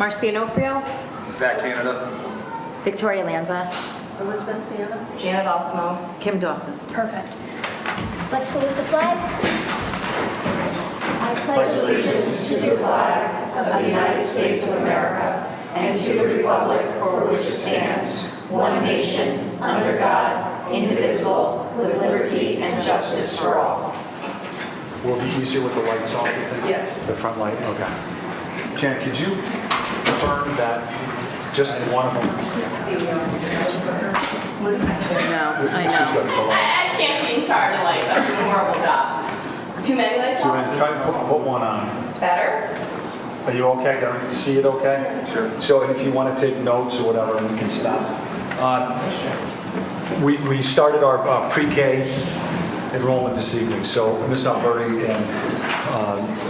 Marcia Nofrio, Zach Canada. Victoria Lanza. Elizabeth Sienna. Janet Osmo, Kim Dawson. Perfect. Let's salute the flag. I pledge allegiance to the flag of the United States of America and to the republic for which it stands, one nation, under God, indivisible, with liberty and justice for all. Will it be easier with the lights off, you think? Yes. The front light, okay. Jan, could you confirm that just one of them? No, I She's know. got the lights. I can't be in charge of lights. I'm doing a horrible job. Too many lights? So we're gonna try to put one on. Better? Are you okay? Can you see it okay? Sure. So if you want to take notes or whatever, we can stop. We started our pre-K enrollment this evening, so Ms. Alberti and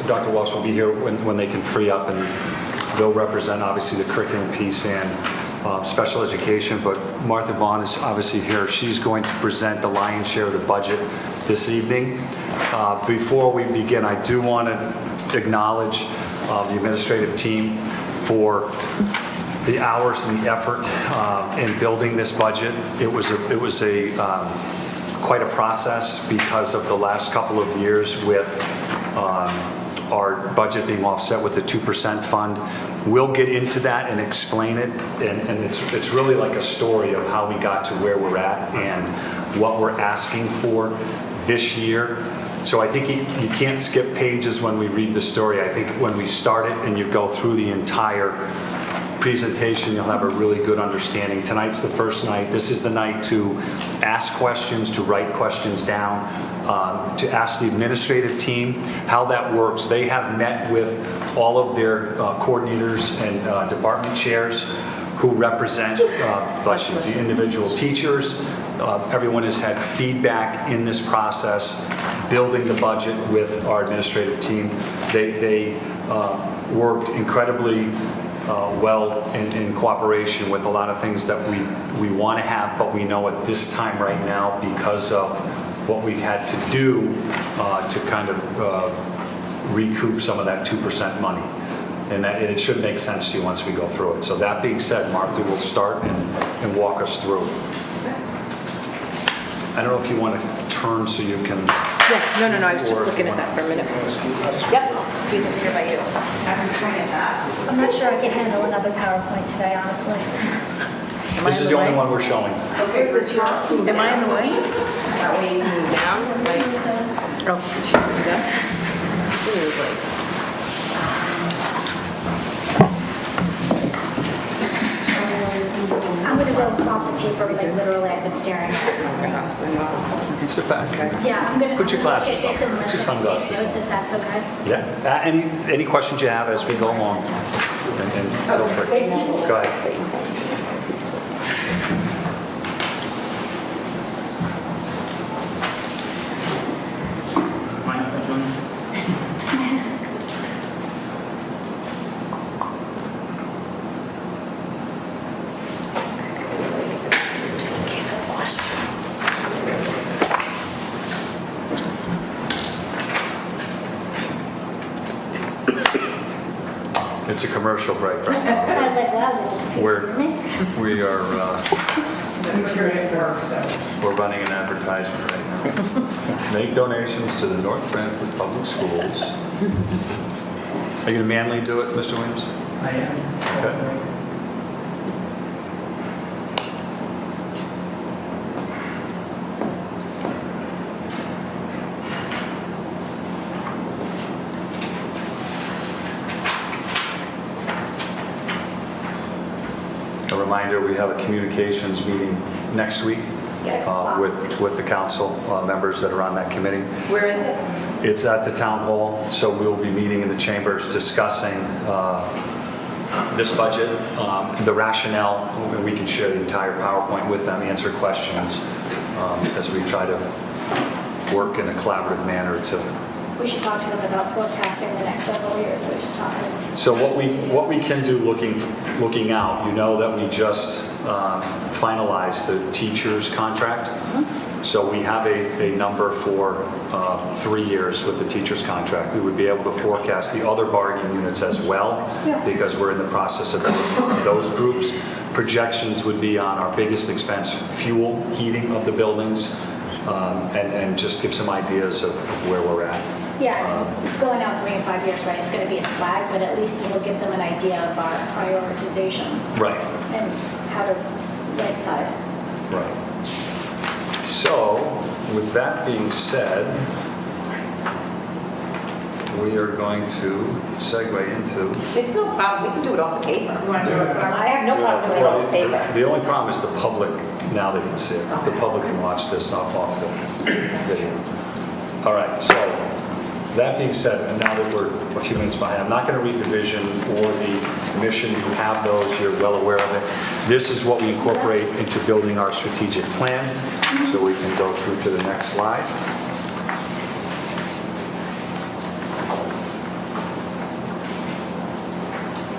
Dr. Walsh will be here when they can free up, and they'll represent obviously the curriculum piece and special education, but Martha Vaughn is obviously here. She's going to present the lion's share of the budget this evening. Before we begin, I do want to acknowledge the administrative team for the hours and the effort in building this budget. It was quite a process because of the last couple of years with our budget being offset with the 2% fund. We'll get into that and explain it, and it's really like a story of how we got to where we're at and what we're asking for this year. So I think you can't skip pages when we read the story. I think when we start it and you go through the entire presentation, you'll have a really good understanding. Tonight's the first night. This is the night to ask questions, to write questions down, to ask the administrative team how that works. They have met with all of their coordinators and department chairs who represent the individual teachers. Everyone has had feedback in this process, building the budget with our administrative team. They worked incredibly well in cooperation with a lot of things that we want to have, but we know at this time right now, because of what we had to do to kind of recoup some of that 2% money. And that it should make sense to you once we go through it. So that being said, Martha will start and walk us through. I don't know if you want to turn so you can... Yeah, no, I was just looking at that for a minute. Yep, I'll squeeze it here by you. I'm not sure I can handle another PowerPoint today, honestly. This is the only one we're showing. Am I in the way? That way you can move down. Like, Oh, should we do that? smoothly. I'm gonna go off the paper, like literally I've been staring at this. Sit back. Yeah, I'm gonna. Put your glasses get this on. in Put your the sunglasses take notes, on. if that's okay. Yeah. Any questions you have as we go along? And feel free. Go ahead. Just in case I have questions. It's a commercial break right I now. was like, wow. We are we're running an advertisement right now. Make donations to the North Branford Public Schools. Are you going to manly do it, Mr. Williams? I am. Okay. A reminder, we have a communications meeting next week Yes. with the council members that are on that committee. Where is it? It's at the town hall, so we'll be meeting in the chambers discussing this budget, the rationale. We can share the entire PowerPoint with them, answer questions as we try to work in a collaborative manner to. We should talk to them about forecasting the next several years, we just talked about. So what we can do looking out, you know that we just finalized the teacher's contract. So we have a number for 3 years with the teacher's contract. We would be able to forecast the other bargaining units as well, because we're in the process of doing those groups. Projections would be on our biggest expense, fuel, heating of the buildings, and just give some ideas of where we're at. Yeah, going out 3 and 5 years, right, it's going to be a swag, but at least it'll give them an idea of our prioritizations. Right. And how to right side. Right. So, with that being said, we are going to segue into... It's no problem, we can do it off the paper. I have no problem doing it off the paper. The only problem is the public, now they can see it. The public can watch this off the video. All right, so that being said, and now that we're a few minutes behind, I'm not going to read the vision or the mission. You have those, you're well aware of it. This is what we incorporate into building our strategic plan. So we can go through to the next slide.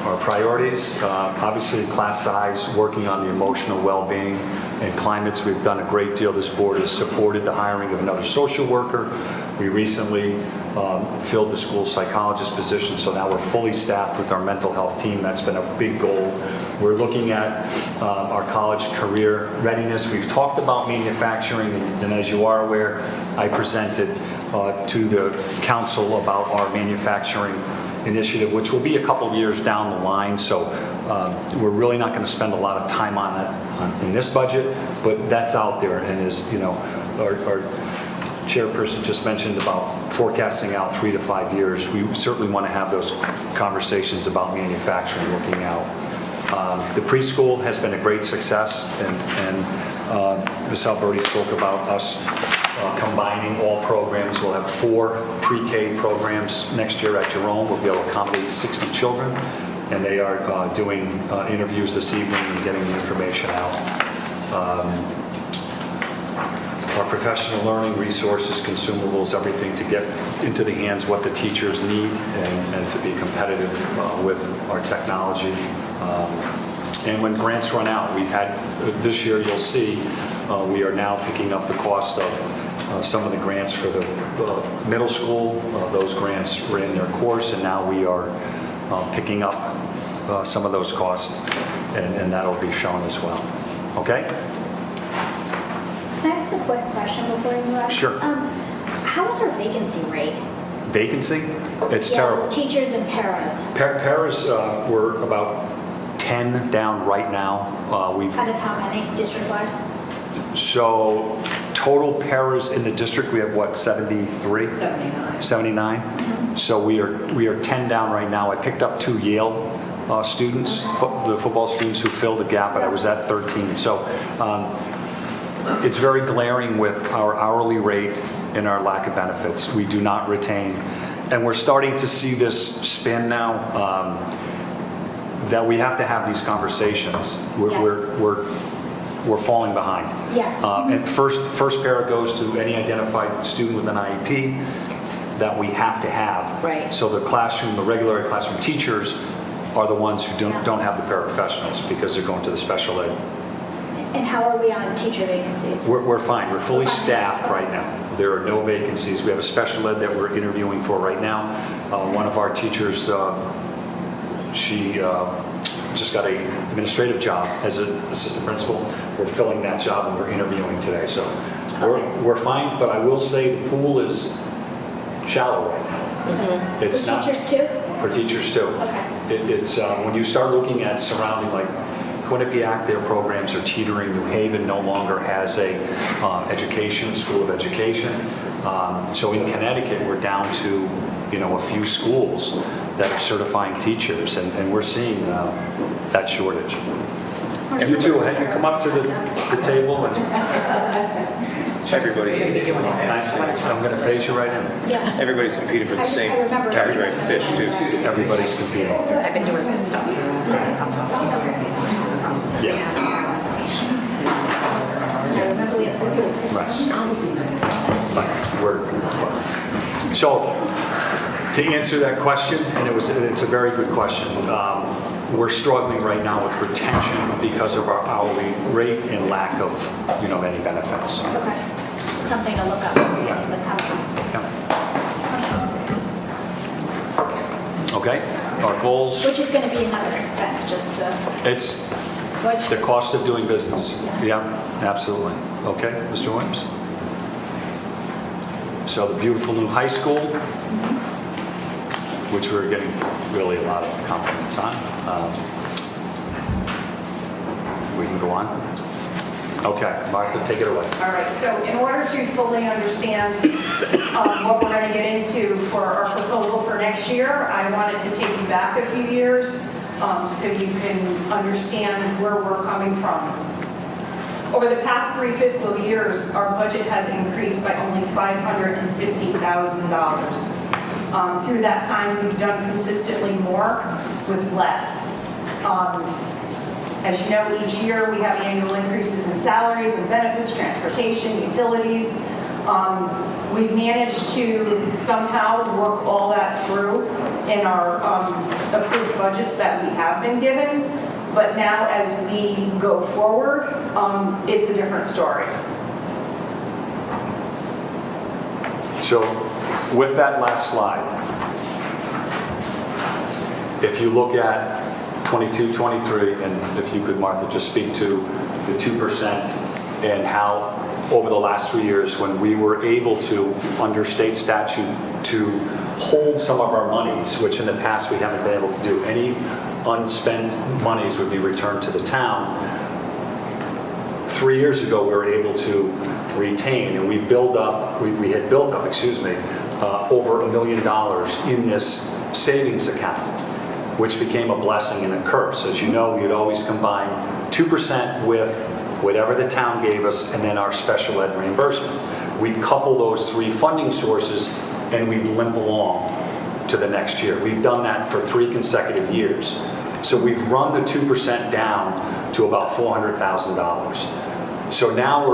Our priorities, obviously class size, working on the emotional well-being and climates. We've done a great deal. This board has supported the hiring of another social worker. We recently filled the school psychologist position, so now we're fully staffed with our mental health team. That's been a big goal. We're looking at our college career readiness. We've talked about manufacturing, and as you are aware, I presented to the council about our manufacturing initiative, which will be a couple of years down the line. So we're really not going to spend a lot of time on that in this budget, but that's out there. And as you know, our chairperson just mentioned about forecasting out 3 to 5 years, we certainly want to have those conversations about manufacturing looking out. The preschool has been a great success, and Ms. Halp already spoke about us combining all programs. We'll have 4 pre-K programs next year at Jerome. We'll be able to accommodate 60 children, and they are doing interviews this evening and getting the information out. Our professional learning resources, consumables, everything to get into the hands what the teachers need and to be competitive with our technology. And when grants run out, we've had, this year you'll see, we are now picking up the cost of some of the grants for the middle school. Those grants were in their course, and now we are picking up some of those costs, and that'll be shown as well. Okay? Can I ask a quick question before you move on? Sure. How is our vacancy rate? Vacancy? It's terrible. With teachers and paras. Paras, we're about 10 down right now. We've Out of how many district-wide? So total paras in the district, we have what, 73? 79. So we are 10 down right now. I picked up 2 Yale students, the football students who filled the gap, but I was at 13. So it's very glaring with our hourly rate and our lack of benefits. We do not retain. And we're starting to see this spin now, that we have to have these conversations. We're falling behind. Yes. And first para goes to any identified student with an IEP that we have to have. Right. So the classroom, the regular classroom teachers are the ones who don't have the paraprofessionals because they're going to the special ed. And how are we on teacher vacancies? We're fine. We're fully staffed right now. There are no vacancies. We have a special ed that we're interviewing for right now. One of our teachers, she just got an administrative job as an assistant principal. We're filling that job and we're interviewing today. So we're fine, but I will say the pool is shallow right now. Mm-hmm. It's For not, teachers too? For teachers too. Okay. It's when you start looking at surrounding like Quinnipiac, their programs are teetering. New Haven no longer has a school of education. So in Connecticut, we're down to a few schools that are certifying teachers, and we're seeing that shortage. And you too, you come up to the table and Everybody's, I'm going to phase you right in. Yeah. everybody's competing for the same I remember. carriage rate fish too. Everybody's competing. I've been doing this stuff. Yeah. I remember we had 4 groups. Right. So, to answer that question, and it's a very good question. We're struggling right now with retention because of our hourly rate and lack of, any benefits. Okay. Something to look up. The company. Okay, our goals, Which is going to be another expense, just to, it's which, the cost of doing business. Yeah, absolutely. Okay, Mr. Williams? So the beautiful new high school, which we're getting really a lot of compliments on. We can go on. Okay, Martha, take it away. All right, so in order to fully understand what we're going to get into for our proposal for next year, I wanted to take you back a few years so you can understand where we're coming from. Over the past 3 fiscal years, our budget has increased by only $550,000. Through that time, we've done consistently more with less. As you know, each year we have annual increases in salaries and benefits, transportation, utilities. We've managed to somehow work all that through in our approved budgets that we have been given. But now as we go forward, it's a different story. So with that last slide, if you look at 22, 23, and if you could, Martha, just speak to the 2% and how over the last 3 years when we were able to, under state statute, to hold some of our monies, which in the past we haven't been able to do. Any unspent monies would be returned to the town. 3 years ago, we were able to retain, and we had built up, over $1 million in this savings account, which became a blessing and a curse. As you know, we had always combined 2% with whatever the town gave us and then our special ed reimbursement. We'd couple those 3 funding sources and we'd limp along to the next year. We've done that for 3 consecutive years. So we've run the 2% down to about $400,000. So now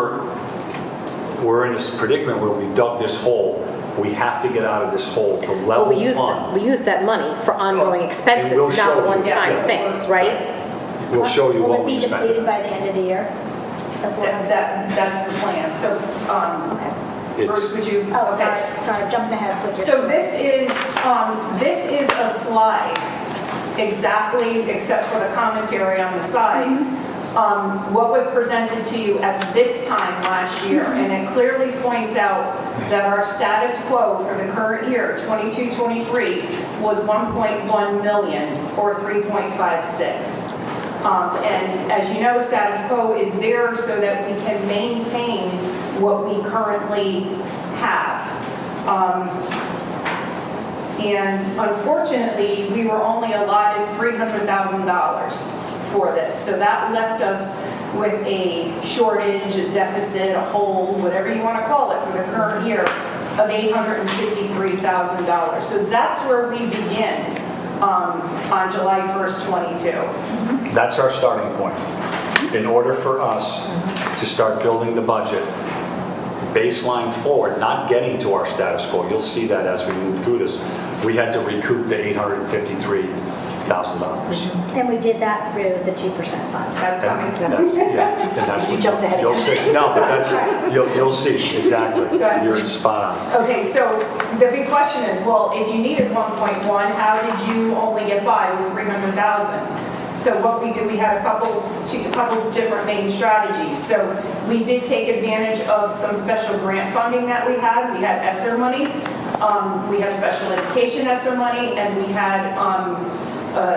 we're in this predicament where we dug this hole. We have to get out of this hole to level fund. We use that money for ongoing expenses, And we'll show not you. one-time Yeah. things, right? We'll show you will what it we be spent. depleted by the end of the year? The 400? That's the plan. So, Okay. Bruce, would you? Oh, Okay. sorry, I'm jumping ahead with your. So this is a slide, exactly, except for the commentary on the sides, what was presented to you at this time last year. And it clearly points out that our status quo for the current year, 22-23, was 1.1 million or 3.56. And as you know, status quo is there so that we can maintain what we currently have. And unfortunately, we were only allotted $300,000 for this. So that left us with a shortage, a deficit, a hole, whatever you want to call it, for the current year of $853,000. So that's where we begin on July 1st, 22. That's our starting point. In order for us to start building the budget, baseline forward, not getting to our status quo, you'll see that as we move through this, we had to recoup the $853,000. And we did that through the 2% fund. That's coming. And that's You what jumped ahead you'll again. see. No, but that's, you'll see, exactly. Good. You're spot on. Okay, so the big question is, well, if you needed 1.1, how did you only get by with 300,000? So what we did, we had a couple different main strategies. So we did take advantage of some special grant funding that we had. We had ESSER money, we had special education ESSER money, and we had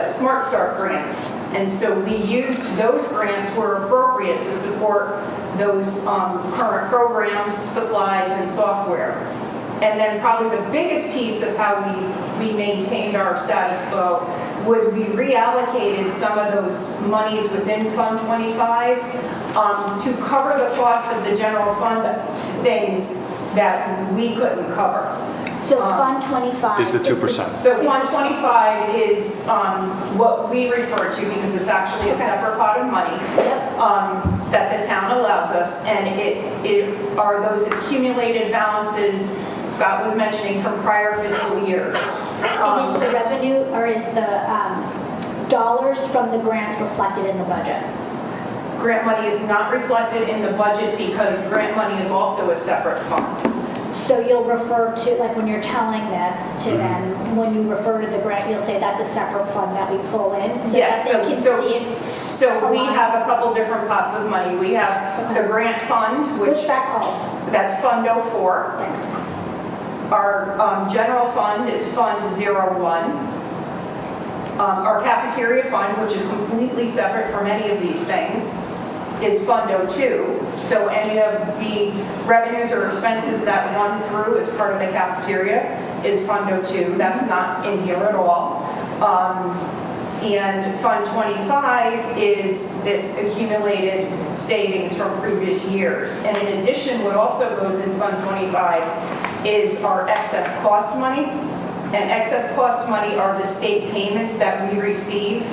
Smart Start grants. And so we used those grants were appropriate to support those current programs, supplies, and software. And then probably the biggest piece of how we maintained our status quo was we reallocated some of those monies within Fund 25 to cover the cost of the general fund things that we couldn't cover. So Fund 25. Is the 2%. So Fund 25 is what we refer to, because it's actually a separate pot of money that the town allows us, and it are those accumulated balances Scott was mentioning from prior fiscal years. And is the revenue, or is the dollars from the grants reflected in the budget? Grant money is not reflected in the budget because grant money is also a separate fund. So you'll refer to, like when you're telling this to them, when you refer to the grant, you'll say that's a separate fund that we pull in? So Yes, that they can see it? so we have a couple different pots of money. We have the grant fund, What's which, that called? that's Fund 04. Thanks. Our general fund is Fund 01. Our cafeteria fund, which is completely separate from any of these things, is Fund 02. So any of the revenues or expenses that run through as part of the cafeteria is Fund 02. That's not in here at all. And Fund 25 is this accumulated savings from previous years. And in addition, what also goes in Fund 25 is our excess cost money. And excess cost money are the state payments that we receive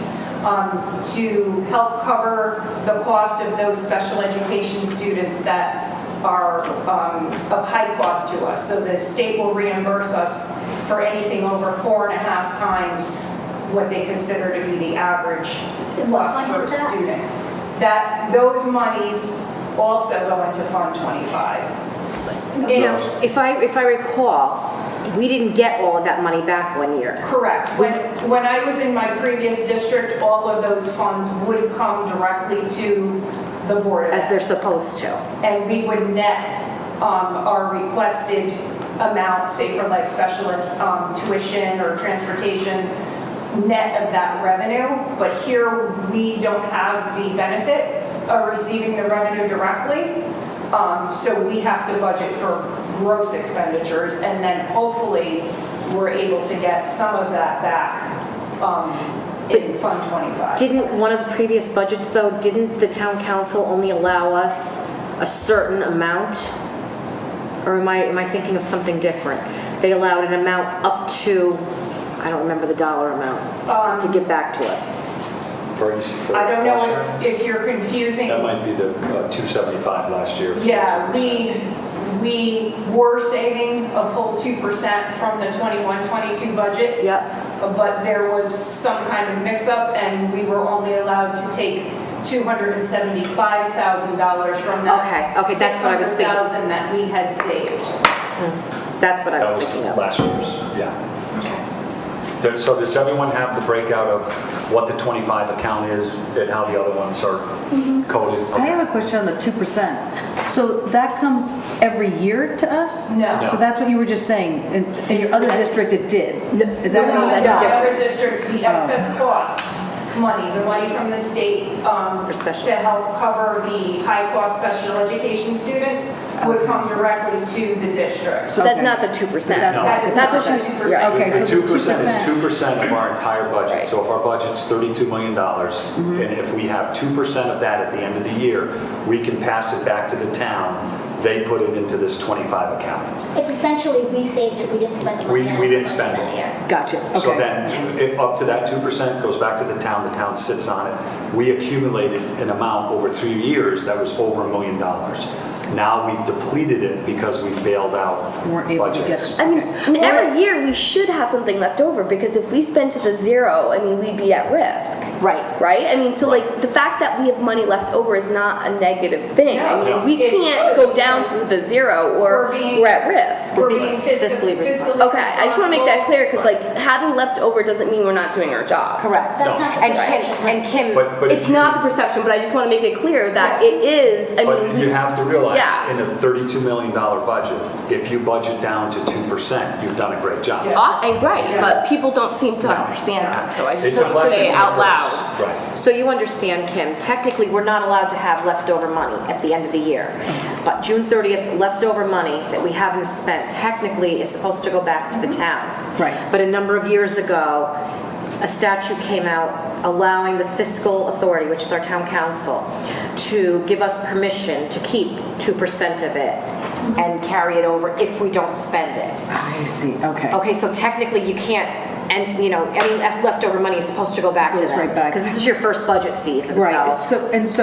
to help cover the cost of those special education students that are of high cost to us. So the state will reimburse us for anything over 4.5 times what they consider to be the average cost fund for a is that? student. Those monies also go into Fund 25. Now, if I recall, we didn't get all of that money back one year. Correct. When I was in my previous district, all of those funds would come directly to the Board of As Ed. they're supposed to. And we would net our requested amount, say for like special tuition or transportation, net of that revenue. But here, we don't have the benefit of receiving the revenue directly. So we have to budget for gross expenditures, and then hopefully we're able to get some of that back in Fund 25. Didn't one of the previous budgets, though, didn't the town council only allow us a certain amount? Or am I thinking of something different? They allowed an amount up to, I don't remember the dollar amount, to give back to us. I don't know if you're confusing. That might be the 275 last year. Yeah, we were saving a full 2% from the 21-22 budget. Yep. But there was some kind of mix-up, and we were only allowed to take $275,000 from that. Okay, that's what I was thinking. $600,000 that we had saved. That's what I That was was thinking of. last year's, yeah. So does everyone have the breakout of what the 25 account is and how the other ones are coded? I have a question on the 2%. So that comes every year to us? No. So that's what you were just saying. In your other district, it did? Is that No, what the that's other district, the excess cost money, the money from the state special. to help cover the high-cost special education students would come directly to the district. So that's Okay. not the 2%. That's No. That is That's not what she's- the 2%. Okay, The so 2% is 2%. 2% of our entire budget. Right. So if our budget's $32 million, and if we have 2% of that at the end of the year, we can pass it back to the town. They put it into this 25 account. It's essentially, we saved it, we didn't spend the money. We didn't spend that it. year. Gotcha, So okay. then, up to that 2% goes back to the town sits on it. We accumulated an amount over 3 years that was over $1 million. Now we've depleted it because we've bailed out Weren't able to budgets. get. I mean, and every year we should have something left over because if we spent to the zero, I mean, we'd be at risk. Right. Right? I mean, so like the fact that we have money left over is not a negative thing. I mean, No, we it's can't good go down because to the zero or we're at risk. We're being fiscally responsible. Okay, I just want to make that clear because like having left over doesn't mean we're not doing our job. Correct. That's not the And perception. Kim, But if It's you- not the perception, but I just want to make it clear that Yes. it is. I But mean, you have to realize, Yeah. in a $32 million budget, if you budget down to 2%, you've done a great job. Yeah. right, Yeah. but people don't seem to No. understand that, so I just It's a want to blessing say it and a out curse. loud. Right. so you understand, Kim, technically, we're not allowed to have leftover money at the end of the year. But June 30th, leftover money that we haven't spent technically is supposed to go back to the town. Right. But a number of years ago, a statute came out allowing the fiscal authority, which is our town council, to give us permission to keep 2% of it and carry it over if we don't spend it. I see, okay. Okay, so technically you can't, and you know, any leftover money is supposed to go back to Goes them. right back. Because this is your first budget season, Right, so.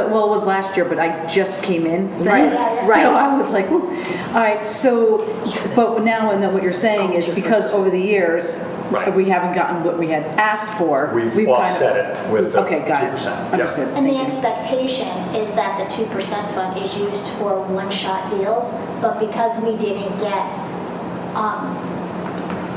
well, it was last year, but I just came in. Right, Yeah, right. So I was like, ooh. All right, so, but now, and then what you're saying is because over the years, Right. we haven't gotten what we had asked for. We've kind of- offset it with the Okay, got it. 2%. Yeah. Understood. And the Thank you. expectation is that the 2% fund is used for one-shot deals, but because we didn't get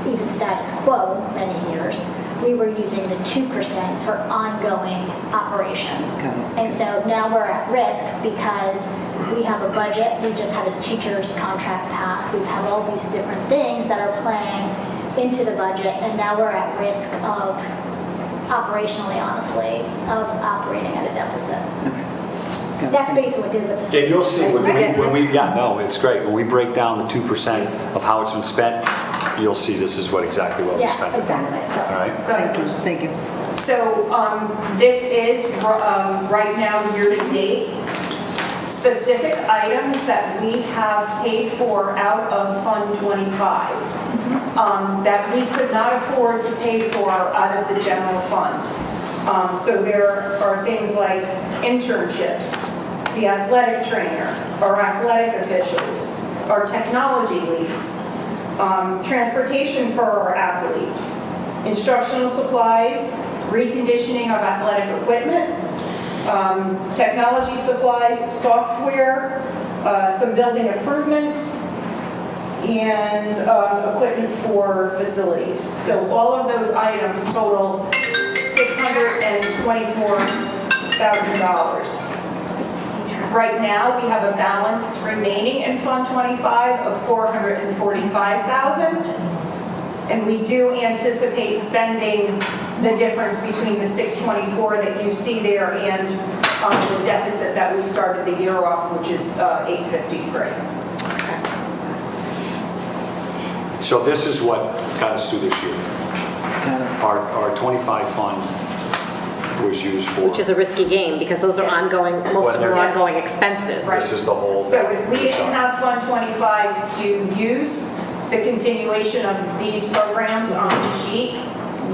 even status quo many years, we were using the 2% for ongoing operations. Got it. And so now we're at risk because we have a budget, we just had a teacher's contract passed, we have all these different things that are playing into the budget, and now we're at risk of, operationally, honestly, of operating at a deficit. That's basically what the state. And you'll see when we, Right. yeah, no, it's great. When we break down the 2% of how it's been spent, you'll see this is exactly what we Yeah, spent it on. exactly. So- All right? Thank you, thank you. So this is right now year-to-date specific items that we have paid for out of Fund 25 that we could not afford to pay for out of the general fund. So there are things like internships, the athletic trainer, our athletic officials, our technology lease, transportation for our athletes, instructional supplies, reconditioning of athletic equipment, technology supplies, software, some building improvements, and equipment for facilities. So all of those items total $624,000. Right now, we have a balance remaining in Fund 25 of $445,000. And we do anticipate spending the difference between the 624 that you see there and the deficit that we started the year off, which is 853. So this is what got us through this year. Our 25 fund was used for. Which is a risky game because those are Yes. ongoing, most of them are Yes. ongoing expenses. This is the whole. So if we didn't have Fund 25 to use, the continuation of these programs on the sheet,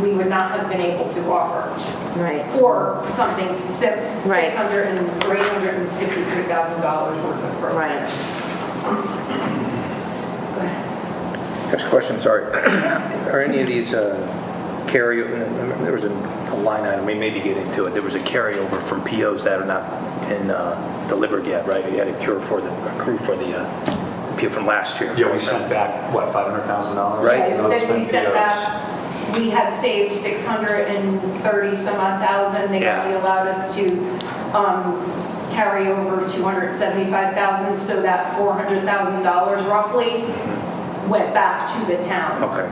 we would not have been able to offer. Right. Or something Right. $600,000 or $853,000 worth of programs. Next question, sorry. Are any of these there was a line item, we maybe get into it, there was a carryover from POs that are not delivered yet, right? You had a accrue for the PO from last year. Yeah, we sent back, what, $500,000? Right. And then we sent back, we had saved 630 some odd thousand. They Yeah. only allowed us to carry over 275,000, so that $400,000 roughly went back to the town. Okay.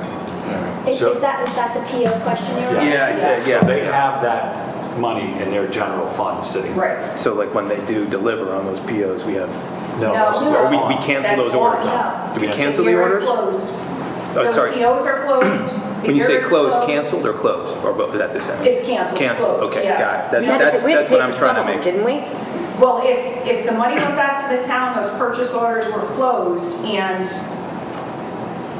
Is So- that the PO question you're asking? Yeah. So they have that money in their general fund sitting. Right. So like when they do deliver on those POs, we have, No, that's no. or we gone. cancel That's those all orders? no. Do we The cancel the year is orders? closed. Oh, Those sorry. POs are closed. The When you year say is closed, canceled or closed? Or both, is that the same? It's canceled. Canceled, closed, okay, yeah. got it. We had to That's pay what I'm for trying some to of them, make. didn't we? Well, if the money went back to the town, those purchase orders were closed,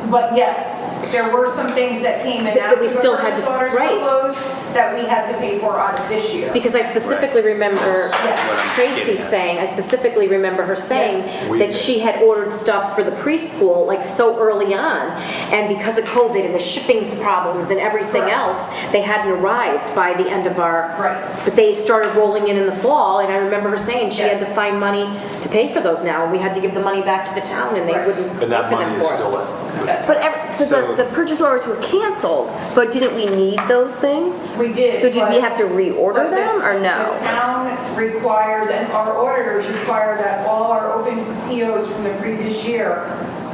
but yes, there were some things that came in That after we the still had purchase to- orders were right. closed that we had to pay for out of this year. Because I specifically remember Yes. Tracy saying, I specifically remember her saying Yes. that she had ordered stuff for the preschool like so early on. And because of COVID and the shipping problems and everything Correct. else, they hadn't arrived by the end of our, Right. but they started rolling in the fall. And I remember her saying she had Yes. to find money to pay for those now. And we had to give the money back to the town and they Right. wouldn't pay And that for money them is for still us. in. That's But right. so the purchase orders were canceled, but didn't we need those things? We did. So did we but- have to reorder but them or no? The town requires, and our auditors require that all our open POs from the previous year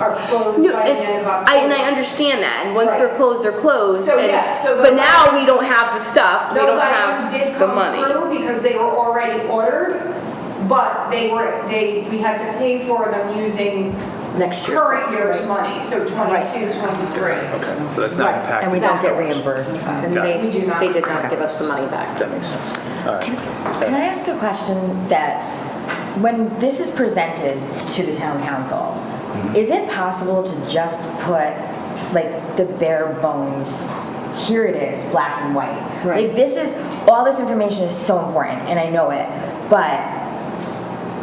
are closed No, by the end of and October. I understand that, and once Right. they're closed, they're closed. So, and- yes, so But those now we items- don't have the stuff, we Those don't items did have the come money. through because they were already ordered, but we had to pay for them using Next year's. current year's Right. money, so 22, 23. Okay, so that's not Right. impacting. And we don't get stores. reimbursed from. And Got it. We do not. they did not give us the money back. That makes sense. All right. Can I ask a question that, when this is presented to the town council, is it possible to just put like the bare bones, here it is, black and white? Right. Like this is, all this information is so important and I know it, but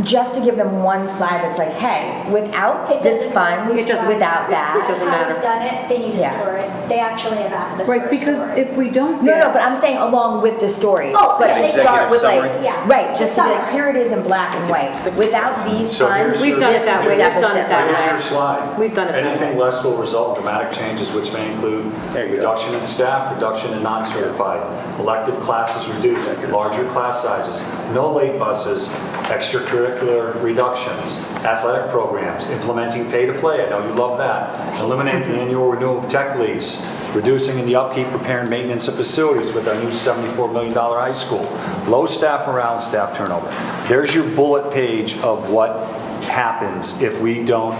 just to give them one slide that's like, hey, without It this doesn't- fund, it doesn't- without that. it doesn't matter. How we've done it, they need to Yeah. store it. They actually have asked us for Right, a because story. if we don't No, get. but I'm saying along with the story. Oh, But yeah, to executive start with like, summary. Yeah. right, just to be like, Summary. here it is in black and white. Without these So here's funds, We've done it this that is way. a We've done deficit it that line way. Here's your slide. We've done it that Anything less will result in dramatic changes, which may include There you go. reduction in staff, reduction in non-certified, elective classes reduced, larger class sizes, no late buses, extracurricular reductions, athletic programs, implementing pay-to-play, I know you love that, eliminate the annual renewal of tech lease, reducing in the upkeep, repair, and maintenance of facilities with our new $74 million high school, low staff morale and staff turnover. There's your bullet page of what happens if we don't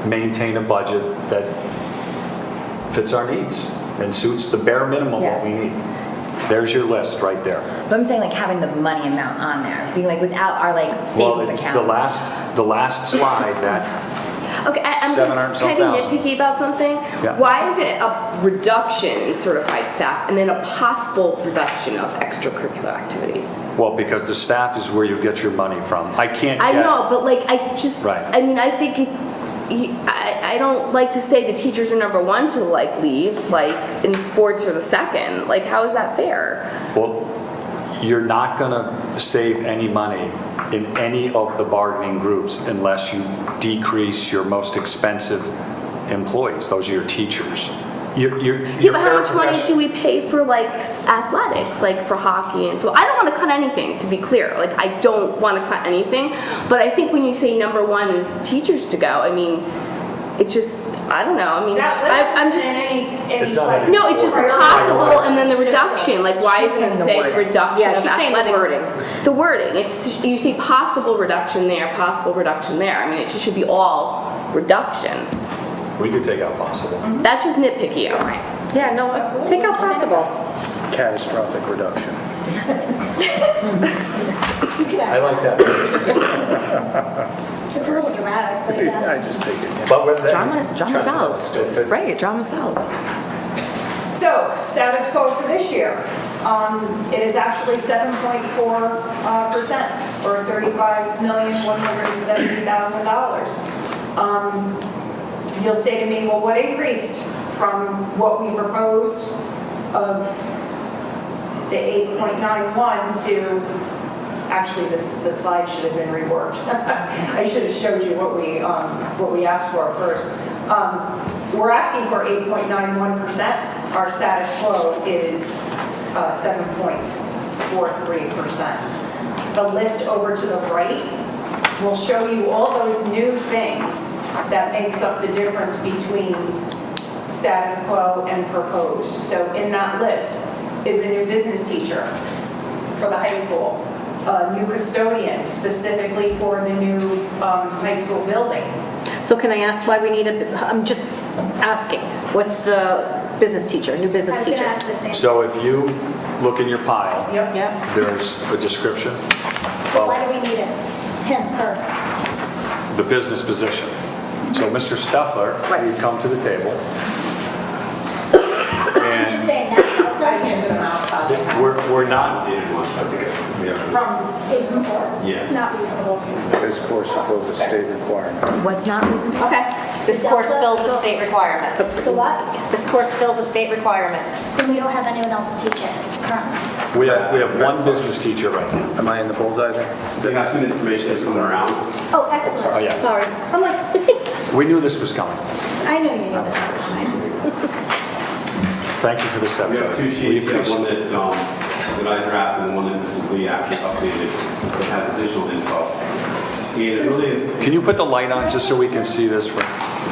maintain a budget that fits our needs and suits the bare minimum what we need. There's your list right there. But I'm saying like having the money amount on there, being like without our like Well, savings it's account. the last slide that, Okay, I'm 700 can I be thousand. nitpicky about something? Yeah. Why is it a reduction in certified staff and then a possible reduction of extracurricular activities? well, because the staff is where you get your money from. I can't I get- know, but like, I just, Right. I mean, I think I don't like to say the teachers are number one to like leave, like in sports are the second. Like, how is that fair? Well, you're not going to save any money in any of the bargaining groups unless you decrease your most expensive employees. Those are your teachers. Yeah, but how much money do we pay for like athletics, like for hockey and football? I don't want to cut anything, to be clear. Like, I don't want to cut anything. But I think when you say number one is teachers to go, I mean, it just, I don't know. I mean, I'm just. It's not any- No, it's just possible, and then the reduction. Like, why She's isn't it saying the say wording. reduction Yeah, of she's saying the athletic? wording. The wording. It's you say possible reduction there, possible reduction there. I mean, it just should be all reduction. We could take out possible. That's just nitpicky of mine. Yeah, no, take out possible. Catastrophic reduction. I like that. It's a little dramatic, but yeah. I just figured. yeah. But with that. Drama sells. Right, drama sells. So, status quo for this year. It is actually 7.4%, or $35,170,000. You'll say to me, well, what increased from what we proposed of the 8.91 to, actually, the slide should have been reworked. I should have showed you what we asked for first. We're asking for 8.91%. Our status quo is 7.43%. The list over to the right will show you all those new things that makes up the difference between status quo and proposed. So in that list is a new business teacher for the high school, a new custodian specifically for the new high school building. So can I ask why we need I'm just asking, what's the business teacher, new I business was gonna teacher? ask the same. So if you look in your pile, Yep. there's a description Why of do we need it? 10 per. the business position. So Mr. Stuffler, you come to the table. I'm just And saying that. I handed them out. we're not, From Is report. Yeah. Not reasonable. This course fulfills a state requirement. What's not reasonable? Okay, this course fills a state requirement. The what? This course fills a state requirement. Then we don't have anyone else to teach it currently. we have one business teacher right now. Am I in the bullseye there? They have some information that's coming around. Oh, excellent. Oh, yeah. Sorry. I'm like, We knew this was coming. I know you knew this was coming. Thank you for this We effort. have two We sheets, you have appreciate one it. that I drafted and one that Mrs. Lee actually updated that has additional info. And it really, Can you put the light on just so we can see this for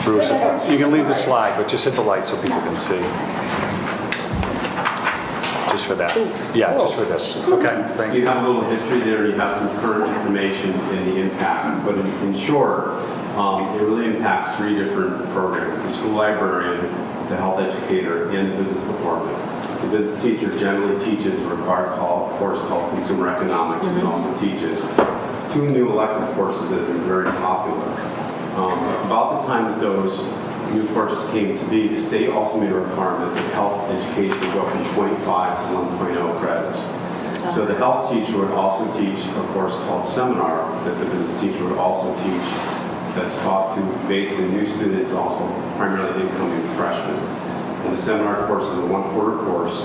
Bruce? You can leave the slide, but just hit the light so people can see. Just for that. Yeah, just for this. Okay, thank you you. have a little history there, you have some current information and the impact, but in short, it really impacts three different programs: the school librarian, the health educator, and the business department. The business teacher generally teaches a required course called consumer economics, and also teaches two new elective courses that have been very popular. About the time that those new courses came to be, the state also made a requirement that health education would go from 0.5 to 1.0 credits. So the health teacher would also teach a course called seminar that the business teacher would also teach, that's taught to basically new students, also primarily incoming freshmen. And the seminar course is a 1-quarter course,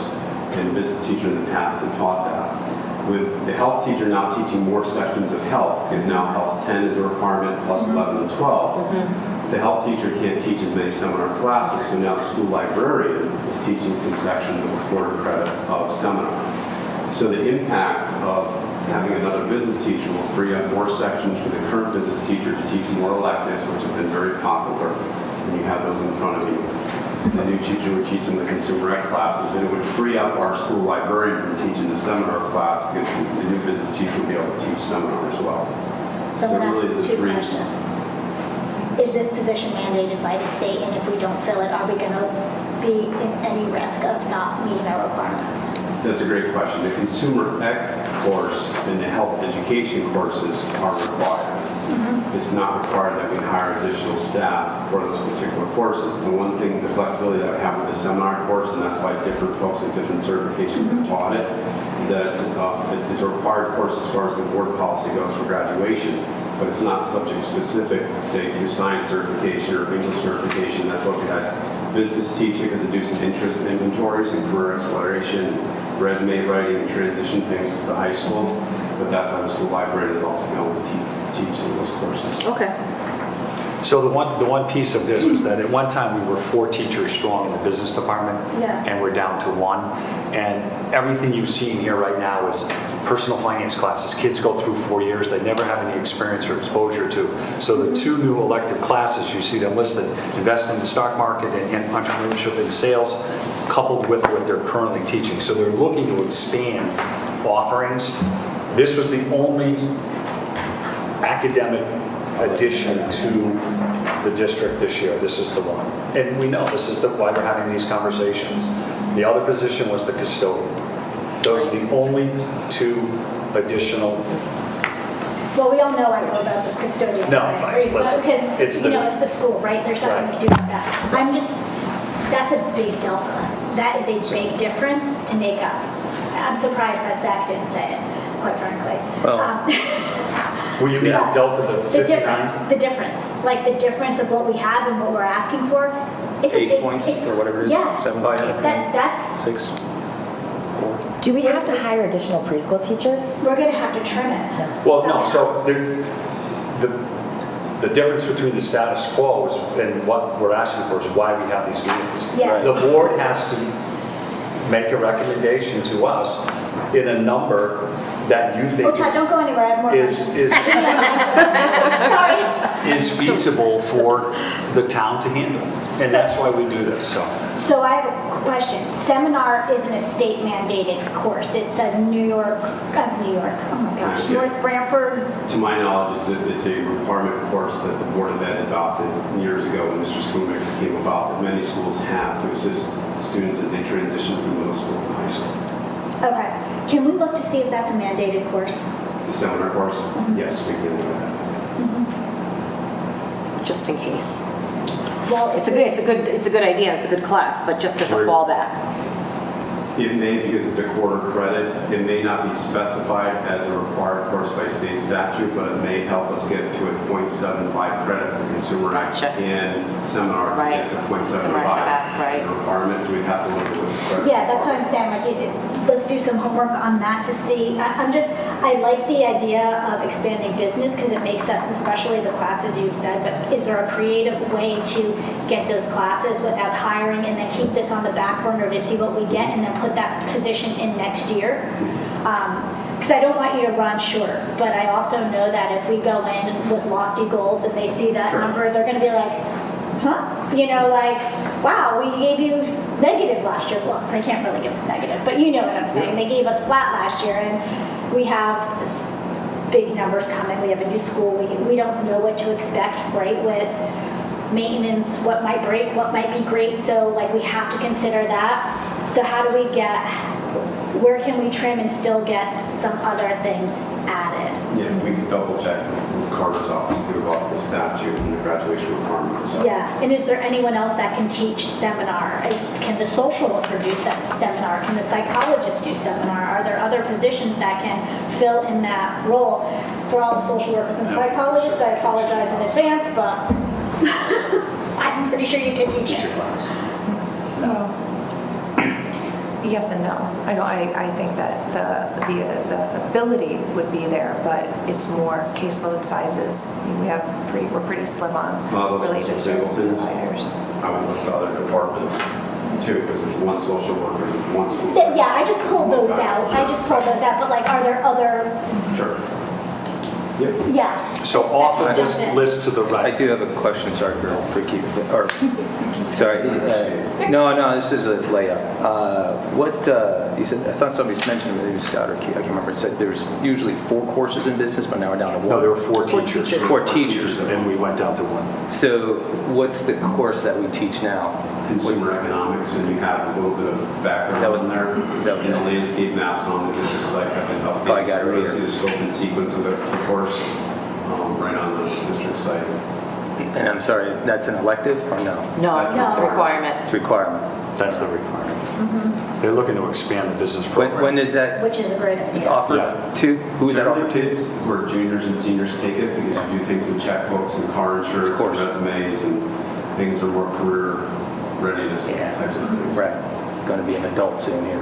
and the business teacher in the past had taught that. With the health teacher now teaching more sections of health, because now Health 10 is a requirement, plus 11 and 12, the health teacher can't teach as many seminar classes, so now the school librarian is teaching some sections of a quarter credit of seminar. So the impact of having another business teacher will free up more sections for the current business teacher to teach more electives, which have been very popular, and you have those in front of you. The new teacher would teach some of the consumer ed classes, and it would free up our school librarian from teaching the seminar class, because the new business teacher would be able to teach seminar as well. So I'm it gonna really is ask a two free. questions. Is this position mandated by the state, and if we don't fill it, are we going to be in any risk of not meeting our requirements? That's a great question. The consumer ed course and the health education courses are required. It's not required that we hire additional staff for those particular courses. The one thing, the flexibility that we have with the seminar course, and that's why different folks with different certifications have taught it, is that it's a required course as far as the board policy goes for graduation, but it's not subject specific, say, to science certification or English certification. That's what we had business teaching, because they do some interest inventories and career exploration, resume writing, and transition things to the high school. But that's why the school librarian is also going to teach some of those courses. Okay. So the one piece of this was that at one time we were 4 teachers strong in the business department, Yeah. and we're down to 1. And everything you've seen here right now is personal finance classes. Kids go through 4 years, they never have any experience or exposure to. So the 2 new elective classes, you see them listed, invest in the stock market and entrepreneurship and sales, coupled with what they're currently teaching. So they're looking to expand offerings. This was the only academic addition to the district this year. This is the one. And we know this is why we're having these conversations. The other position was the custodian. Those are the only 2 additional. Well, we all know I know about this custodian. No, right? fine, listen, Because, it's the- it's the school, right? There's something we Right. can do about that. That's a big delta. That is a big difference to make up. I'm surprised that Zach didn't say it, quite frankly. Well- Well, you mean Yeah. Delta the The 59? difference, like the difference of what we have and what we're asking for, it's a 8 big. points it's- or whatever it is, Yeah. 7, That's, 6, 4. Do we have to hire additional preschool teachers? we're gonna have to trim it. Well, no, so the difference between the status quo is, and what we're asking for is why we have these meetings. Yeah. The board has to make a recommendation to us in a number that you Oh, think Todd, don't go anywhere, I have more questions. Sorry. is feasible for the town to handle. And that's why we do this, so. So I have a question. Seminar isn't a state mandated course. It's a New York, oh my gosh, Yeah. North Branford. To my knowledge, it's a requirement course that the Board of Ed adopted years ago when Mr. Schoolmaker came about, that many schools have to assist students as they transition from middle school to high school. Okay. Can we look to see if that's a mandated course? The seminar course, yes, we can do that. Just in case. Well, It's a good idea, it's a good class, but just as a We're- fallback. It may, because it's a quarter credit, it may not be specified as a required course by state statute, but it may help us get to a .75 credit for consumer act Gotcha. and seminar to Right. get to Consumer .75. act, right. The requirements, we have to look at what the credit. Yeah, that's what I'm saying, like, let's do some homework on that to see. I like the idea of expanding business because it makes sense, especially the classes you've said, but is there a creative way to get those classes without hiring and then keep this on the back burner to see what we get and then put that position in next year? Because I don't want you to run short, but I also know that if we go in with lofty goals and they see that Sure. number, they're going to be like, huh? Like, wow, we gave you negative last year. Well, they can't really give us negative, but you know what I'm saying. They gave us flat last year, and we have big numbers coming. We have a new school. We don't know what to expect, right, with maintenance, what might break, what might be great. So, like, we have to consider that. So how do we where can we trim and still get some other things added? Yeah, we could double check with Carter's office too about the statute and the graduation requirements. So. Yeah, and is there anyone else that can teach seminar? Can the social worker do seminar? Can the psychologist do seminar? Are there other positions that can fill in that role? For all the social workers and psychologists, I apologize in advance, but I'm pretty sure you can teach it. Well, Yes and no. I think that the ability would be there, but it's more caseload sizes. We're pretty slim on Those related social service things. providers. I would look to other departments too, because there's one social worker, one school. Yeah, I just pulled those out. But like, are there other, Sure. Yep. yeah. So off of this That's it. list to the I right, do have a question, sorry for keeping, or, sorry, no, this is a layup. What, you said, I thought somebody's mentioned, maybe Scott or Keith, I can't remember, it said there's usually 4 courses in business, but now we're down to 1. no, there were 4 teachers. 4 teachers. And we went down to 1. So what's the course that we teach now? Consumer economics, and you have a little bit of background That would- in there. that would- And the landscape maps on the district site have been Oh, I updated. got it So right you see here. the scope and sequence of the course right on the district site. And I'm sorry, that's an elective or no? No, No. it's a requirement. It's a requirement. That's the requirement. They're looking to expand the business program. When is that Which is a great idea. offered Yeah. to? Who is that Generally, offered to? kids who are juniors and seniors take it because you do things with checkbooks and car insurance and course. resumes and things that are more career readiness types of things. Right, going to be an adult soon here.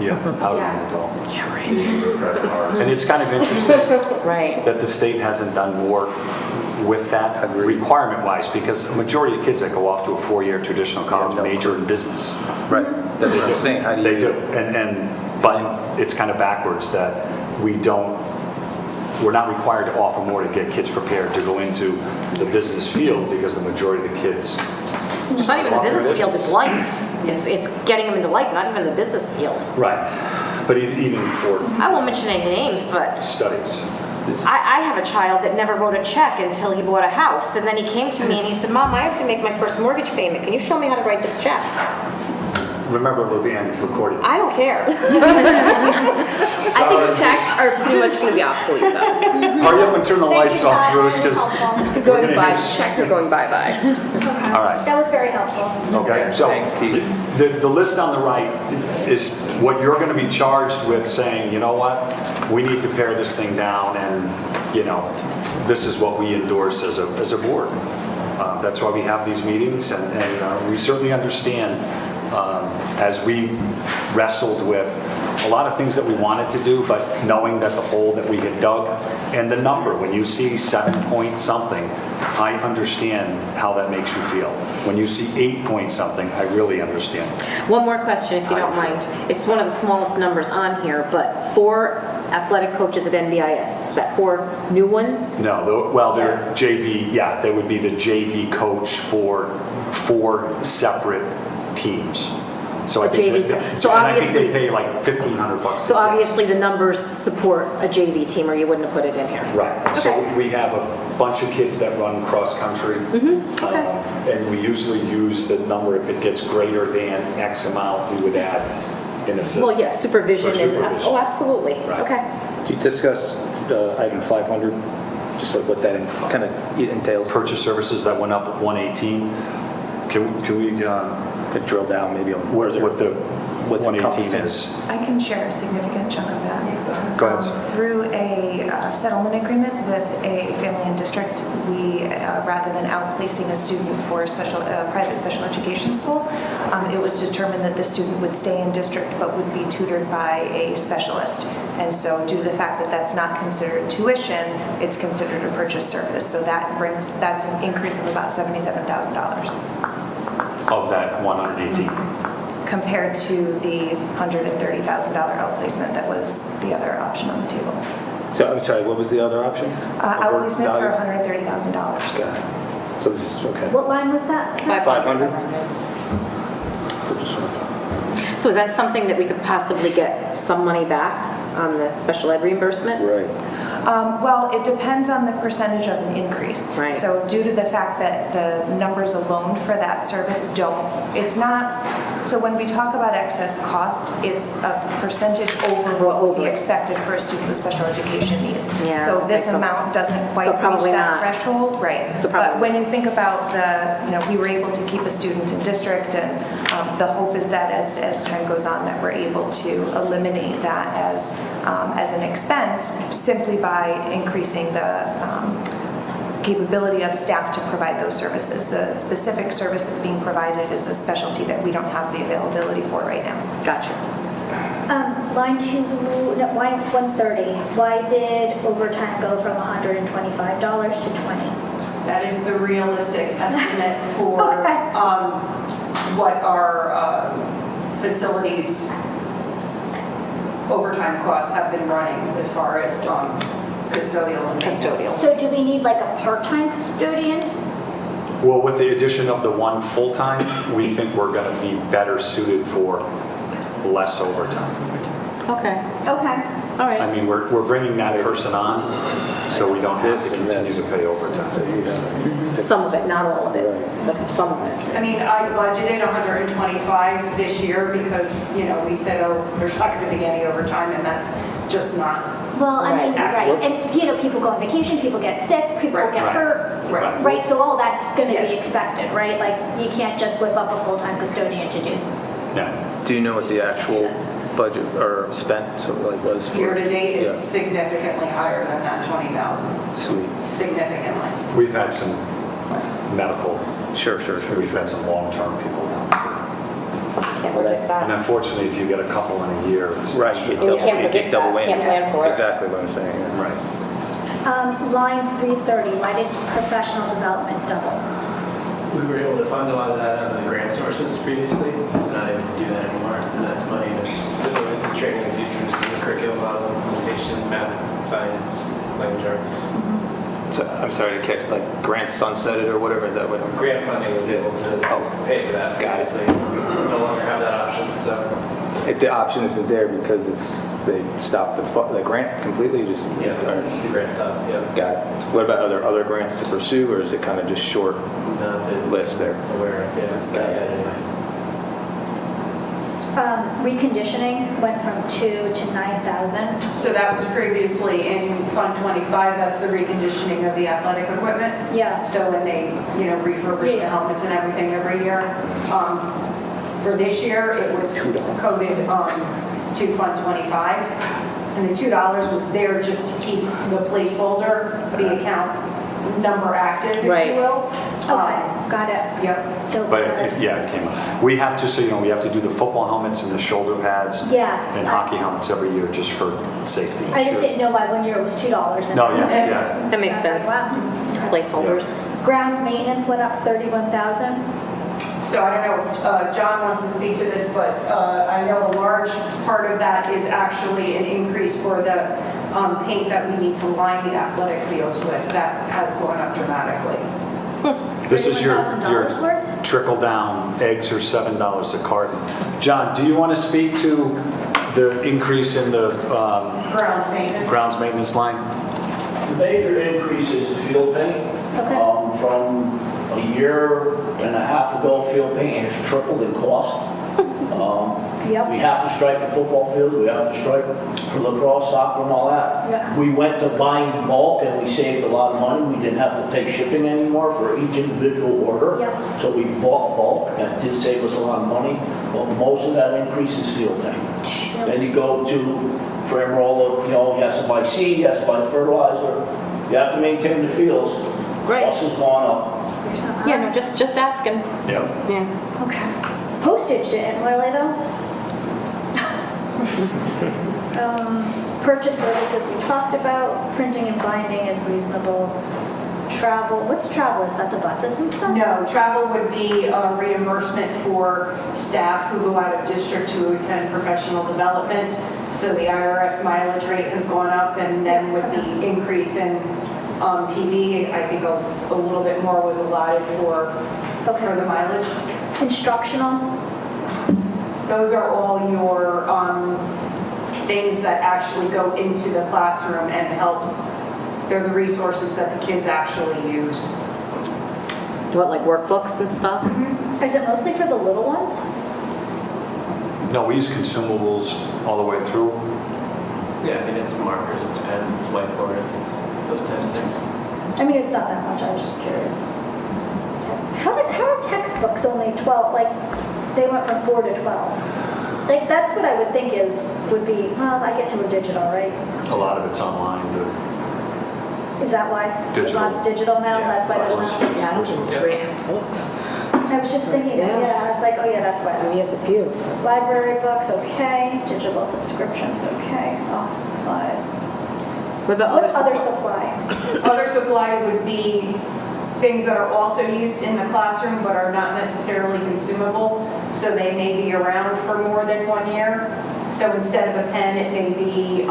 Yeah, out of Yeah. an adult. Credit cards. And it's kind of interesting Right. that the state hasn't done more with that requirement-wise, because a majority of kids that go off to a 4-year traditional college no major in business. Right, that's what I'm saying. How do you? They do, but it's kind of backwards that we're not required to offer more to get kids prepared to go into the business field, because the majority of the kids. It's not even the start off in business field, it's life. It's getting them into life, not even the business field. Right, but even for I won't mention any names, but studies. I have a child that never wrote a check until he bought a house. And then he came to me and he said, Mom, I have to make my first mortgage payment. Can you show me how to write this check? Remember, we're being recorded. I don't care. I think checks are pretty much going to be obsolete though. Hurry up and turn the lights off, Bruce, because Going by, checks are going bye-bye. all right. That was very helpful. Okay, so Thanks, Keith. the list on the right is what you're going to be charged with, saying, you know what, we need to pare this thing down, and, you know, this is what we endorse as a board. That's why we have these meetings, and we certainly understand, as we wrestled with a lot of things that we wanted to do, but knowing that the hole that we had dug, and the number, when you see 7 point something, I understand how that makes you feel. When you see 8 point something, I really understand. One more question, if you don't mind. It's one of the smallest numbers on here, but 4 athletic coaches at NBIS. Is that 4 new ones? No, they're JV, yeah, they would be the JV coach for 4 separate teams. So I A think, JV. So and I think they obviously- pay like $1,500. So obviously the numbers support a JV team, or you wouldn't have put it in here. Right, so Okay. we have a bunch of kids that run cross-country. Okay. And we usually use the number, if it gets greater than X amount, we would add an assistant. Well, yeah, supervision For and, supervision. oh, absolutely. Right. Okay. Do you discuss item 500, just like what that kind of entails? Purchase services that went up 118. Can we Could drill down maybe on what the what's 118 encompassing. is? I can share a significant chunk of that. Go ahead, sir. Through a settlement agreement with a family and district, we, rather than outplacing a student for a private special education school, it was determined that the student would stay in district but would be tutored by a specialist. And so due to the fact that that's not considered tuition, it's considered a purchase service. So that's an increase of about $77,000. Of that 118. compared to the $130,000 outplacement that was the other option on the table. So, I'm sorry, what was the other option? Outplacement for Value? $130,000. So this is, okay. What line was that? 500? So is that something that we could possibly get some money back on the special ed reimbursement? Right. Well, it depends on the percentage of an increase. Right. So due to the fact that the numbers alone for that service it's not, so when we talk about excess cost, it's a percentage over what would be expected for a student with special education needs. Yeah, So this okay, so- amount doesn't quite so reach probably that not. threshold, right? So But probably when you think about we were able to keep a student in district, and the hope is that as time goes on, that we're able to eliminate that as an expense simply by increasing the capability of staff to provide those services. The specific service that's being provided is a specialty that we don't have the availability for right now. Gotcha. Line 130, why did overtime go from $125 to $20? That is the realistic estimate for Okay. what our facilities overtime costs have been running as far as custodial and maintenance. So do we need like a part-time custodian? Well, with the addition of the one full-time, we think we're going to be better suited for less overtime. Okay, Okay. all I right. mean, we're bringing that person on, so we don't have to continue to pay overtime. Some of it, not all of it, but some of it. I mean, I budgeted 125 this year because, we said, oh, there's not going to be any overtime, and that's just not. Well, I mean, Right. right, and people go on vacation, people get sick, people Right. get Right. hurt, Right. right? So all that's going to be Yes. expected, right? Like, you can't just whip up a full-time custodian to do. Yeah. Do you know what the actual budget or spent, so like was for? Year to date, it's Yeah. significantly higher than that 20,000, Sweet. significantly. We've had some medical, Sure. we've had some long-term people now. Can't predict And that. unfortunately, if you get a couple in a year, it's. Right, you can't predict double that, whammy. can't plan for it. Exactly what I'm saying. Yeah. Right. Line 330, why did professional development double? We were able to fund a lot of that out of the grant sources previously. We're not able to do that anymore. And that's money that's going into training teachers, the curriculum model, implementation, math, science, language arts. So, I'm sorry to catch, like grants sunsetted or whatever, is that what? Grant funding was able to pay for that. Got it. Obviously, we no longer have that option, so. If the option isn't there because they stopped the grant completely, just. Yeah, or- the grant's up, yeah. Got it. What about other grants to pursue, or is it kind of just short Not that list there? aware of, yeah. Got it anyway. Reconditioning went from 2 to 9,000. So that was previously in Fund 25, that's the reconditioning of the athletic equipment. Yeah. So when they, refurbish the helmets and everything every year. For this year, it was coded to Fund 25. And the $2 was there just to keep the placeholder, the account number active, if Right. you will. Okay, got it. Yep. So But it came up. We have to, so we have to do the football helmets and the shoulder pads. Yeah. And hockey helmets every year just for safety. I just didn't know why 1 year it was $2. and No, then- yeah. That makes sense. Wow. Placeholders. Grounds maintenance went up 31,000. So I don't know if John wants to speak to this, but I know a large part of that is actually an increase for the paint that we need to line the athletic fields with. That has gone up dramatically. This is your $31,000 worth? trickle down. Eggs are $7 a carton. John, do you want to speak to the increase in the Grounds maintenance. grounds maintenance line? The major increase is the field paint. Okay. From a year and a half ago, field paint has tripled in cost. Yep. We have to strike the football fields, we have to strike for lacrosse, soccer and all that. Yeah. We went to buying bulk and we saved a lot of money. We didn't have to pay shipping anymore for each individual order. Yeah. So we bought bulk, that did save us a lot of money, but most of that increase is field paint. Then you go to frame roller, you have to buy seed, you have to buy fertilizer, you have to maintain the fields. Right. Cost has gone up. Yeah, no, just asking. Yep. Yeah. Okay. Postage didn't really though. Purchase services we talked about, printing and binding is reasonable. Travel, what's travel? Is that the buses and stuff? No, travel would be a reimbursement for staff who go out of district to attend professional development. So the IRS mileage rate has gone up, and then with the increase in PD, I think a little bit more was allotted for the mileage. Instructional? Those are all your things that actually go into the classroom and help. They're the resources that the kids actually use. What, like workbooks and stuff? Is it mostly for the little ones? No, we use consumables all the way through. Yeah, I mean, it's markers, it's pens, it's whiteboards, it's those types of things. I mean, it's not that much, I was just curious. How are textbooks only 12, like, they went from 4 to 12? Like, that's what I would think would be, well, I guess you were digital, right? A lot of it's online. Is that why? Digital. Lots digital now, Yeah. that's why there's not? Yeah, I don't think Yeah. we have books. I was just thinking, Yeah. yeah, I was like, oh yeah, that's what He it is. has a few. Library books, okay. Digital subscriptions, okay. Office supplies. What about What's other other supply? Other supply would be things that are also used in the classroom but are not necessarily consumable, so they may be around for more than 1 year. So instead of a pen, it may be,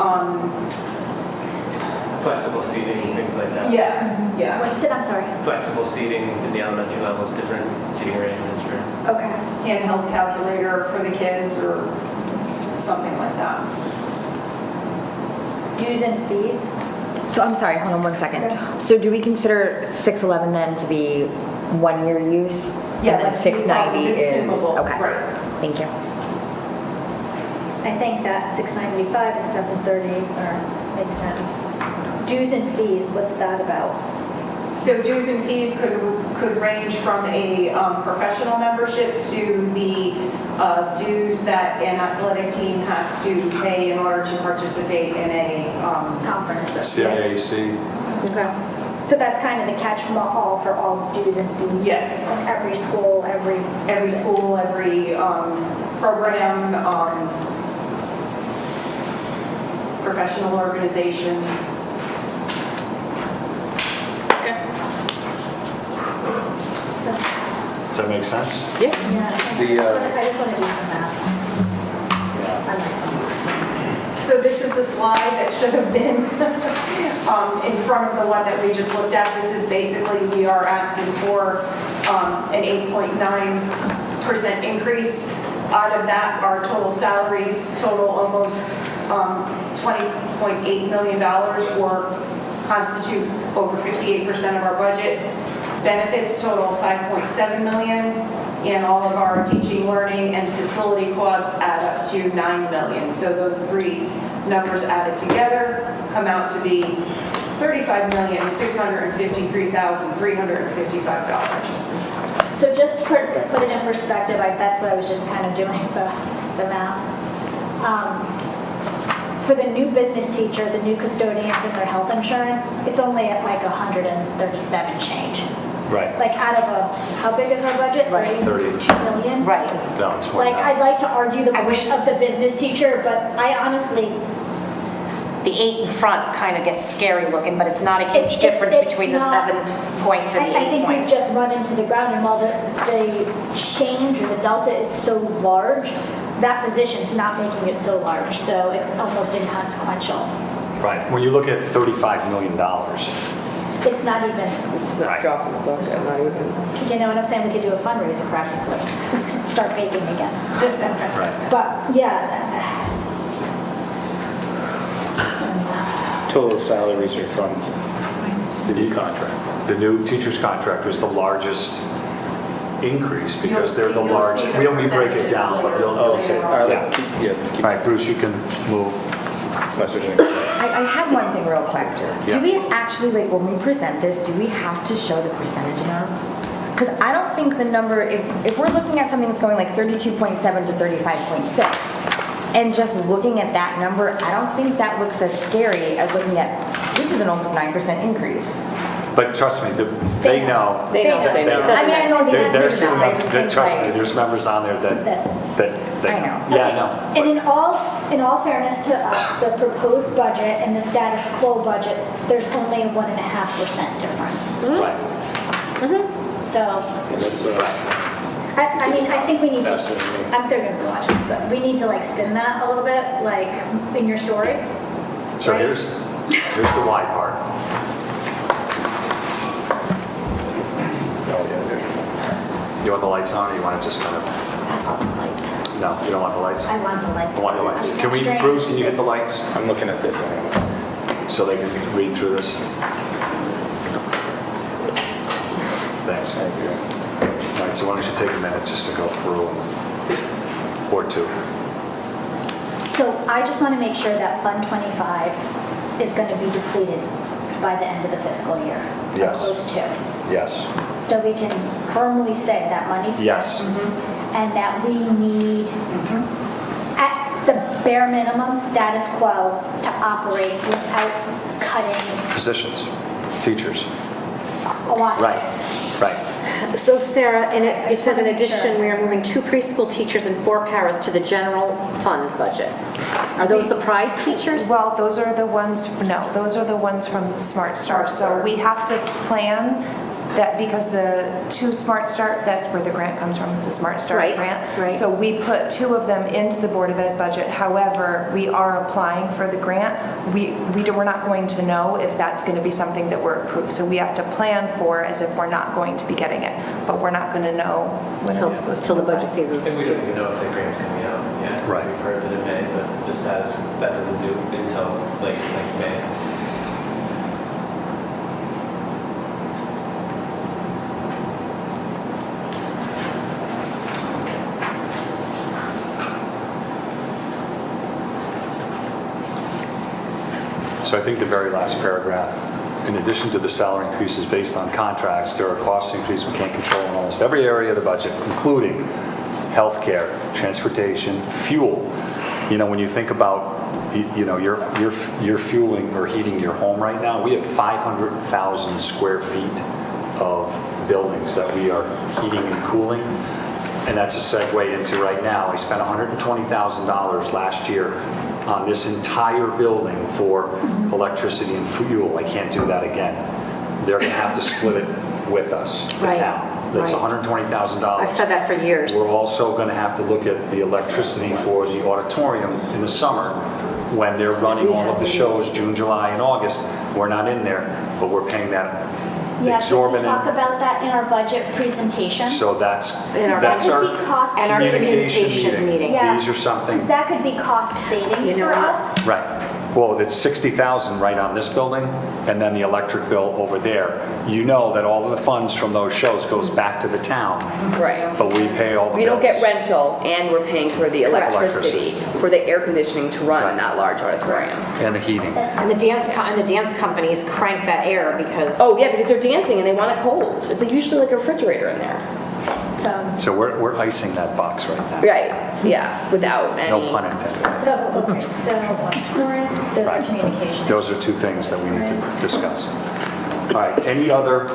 Flexible seating, things like that. yeah. What's it? I'm sorry. Flexible seating in the elementary levels, different seating arrangements for. Okay. Handheld calculator for the kids or something like that. Dues and fees? So I'm sorry, hold on one second. So do we consider 611 then to be 1 year use? Yeah, And then like 690 is, consumable, okay. right. Thank you. I think that 695 and 730 makes sense. Dues and fees, what's that about? So dues and fees could range from a professional membership to the dues that an athletic team has to pay in order to participate in a Conference. CIAC. Okay. So that's kind of the catch-all for all dues and fees? Yes. Every school, every school, every program, professional organization. Does that make sense? Yeah. I just want to do some math. I like them. So this is the slide that should have been in front of the one that we just looked at. This is basically, we are asking for an 8.9% increase. Out of that, our total salaries total almost $20.8 million, or constitute over 58% of our budget. Benefits total $5.7 million, and all of our teaching, learning, and facility costs add up to $9 million. So those three numbers added together come out to be $35,653,355. So just to put it in perspective, that's what I was just kind of doing, the math. For the new business teacher, the new custodians and their health insurance, it's only at like 137 change. Right. Like out of how big is our budget? Right. 30. 2 million? Right. No, it's Like, I'd like to argue the I wish- point of the business teacher, but I honestly, The 8 in front kind of gets scary looking, but it's not a huge It's- difference it's between the not- 7 point and the I 8 think we've point. just run into the ground, and while the change or the delta is so large, that position's not making it so large, so it's almost inconsequential. Right. When you look at $35 million, It's not even, It's not dropping the bucket, not even. you know what I'm saying, we could do a fundraiser practically, start baking again. right. But, yeah, Total salaries are from the new contract. The new teacher's contract was the largest increase because You'll they're the see- you'll largest. see the We don't break it percentages down, but later. you'll Oh, see. so, all right, Yeah. keep, All right, Bruce, you can move. unless there's anything. I had one thing real quick. Yeah. Do we actually, like, when we present this, do we have to show the percentage amount? Because I don't think the number, if we're looking at something that's going like 32.7 to 35.6, and just looking at that number, I don't think that looks as scary as looking at, this is an almost 9% increase. But trust me, they know. They know, they know. I mean, I know the They're answer to sitting that, I up, just think trust me, like, there's members on there that I know. Yeah, no. and in all fairness to us, the proposed budget and the status quo budget, there's only a 1.5% difference. Right. So, Yeah, that's I mean, I think we need to, Fascinating. I'm still gonna watch this, but we need to like spin that a little bit, like in your story. So Right. here's the why part. Oh, yeah, there's. You want the lights on, or you want to just kind of, I want the lights. no, you don't want the lights? I want the lights. I want the lights. I'm Can we, strange. Bruce, can you get the lights I'm looking at this anyway. so they can read through this? Thanks. Thank you. All right, so why don't you take a minute just to go through or two. So I just want to make sure that Fund 25 is going to be depleted by the end of the fiscal year. Yes. Of those two. Yes. So we can firmly say that money's spent. Yes. And that we need, at the bare minimum, status quo to operate without cutting Positions, teachers. a lot. Right, right. So Sarah, it says in addition, we are moving 2 preschool teachers and 4 paras to the general fund budget. Are those the Pride teachers? Well, those are the ones, no, those are the ones from the Smart Start. So we have to plan that because the 2 Smart Start, that's where the grant comes from, it's a Smart Start Right, grant. right. So we put 2 of them into the Board of Ed budget. However, we are applying for the grant. We're not going to know if that's going to be something that we're approved. So we have to plan for as if we're not going to be getting it, but we're not going to know when it's supposed to Till the go budget by. season. And we don't even know if the grant's coming out yet. Right. We've heard that it may, but the status, that doesn't do until like May. So I think the very last paragraph, in addition to the salary increases based on contracts, there are cost increases we can't control in almost every area of the budget, including healthcare, transportation, fuel. You know, when you think about, you know, you're fueling or heating your home right now, we have 500,000 square feet of buildings that we are heating and cooling. And that's a segue into right now. I spent $120,000 last year on this entire building for electricity and fuel. I can't do that again. They're going to have to split it with us, the Right, town. That's right. $120,000. I've said that for years. We're also going to have to look at the electricity for the auditorium in the summer when they're running all of the shows, June, July, and August. We're not in there, but we're paying that Yeah, did we exorbitant. talk about that in our budget presentation? So that's In our that's That our could be cost And our communication communication meeting. Yeah. These are something, Because that could be cost savings You know for what? us. right. Well, it's 60,000 right on this building, and then the electric bill over there. You know that all of the funds from those shows goes back to the town, Right. but we pay all the We don't bills. get rental, and we're paying for the electricity, for the air conditioning to run in that large auditorium. And the heating. And the dance companies crank that air because. Oh, yeah, because they're dancing and they want it cold. It's like usually like a refrigerator in there. So we're icing that box right now. Right, yes, without any. No pun intended. So, okay, so auditorium, those are Right. communications. Those are 2 things that we need to discuss. All right, any other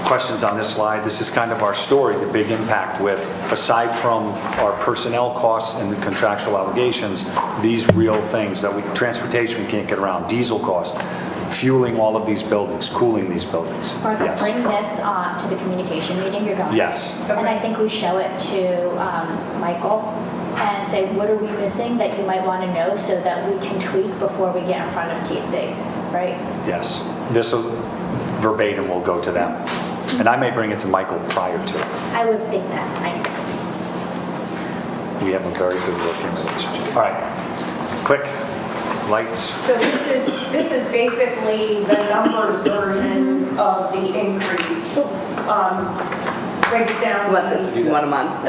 questions on this slide? This is kind of our story, the big impact with, aside from our personnel costs and the contractual obligations, these real things that transportation we can't get around, diesel cost, fueling all of these buildings, cooling these buildings. Martha, Yes. bring this to the communication meeting you're going. Yes. And I think we show it to Michael and say, what are we missing that you might want to know so that we can tweak before we get in front of TC, right? Yes. This verbatim will go to them. And I may bring it to Michael prior to it. I would think that's nice. We have a very good working relationship. All right. Click. Lights. So this is basically the numbers version of the increase. Breaks down What, this, you want a month?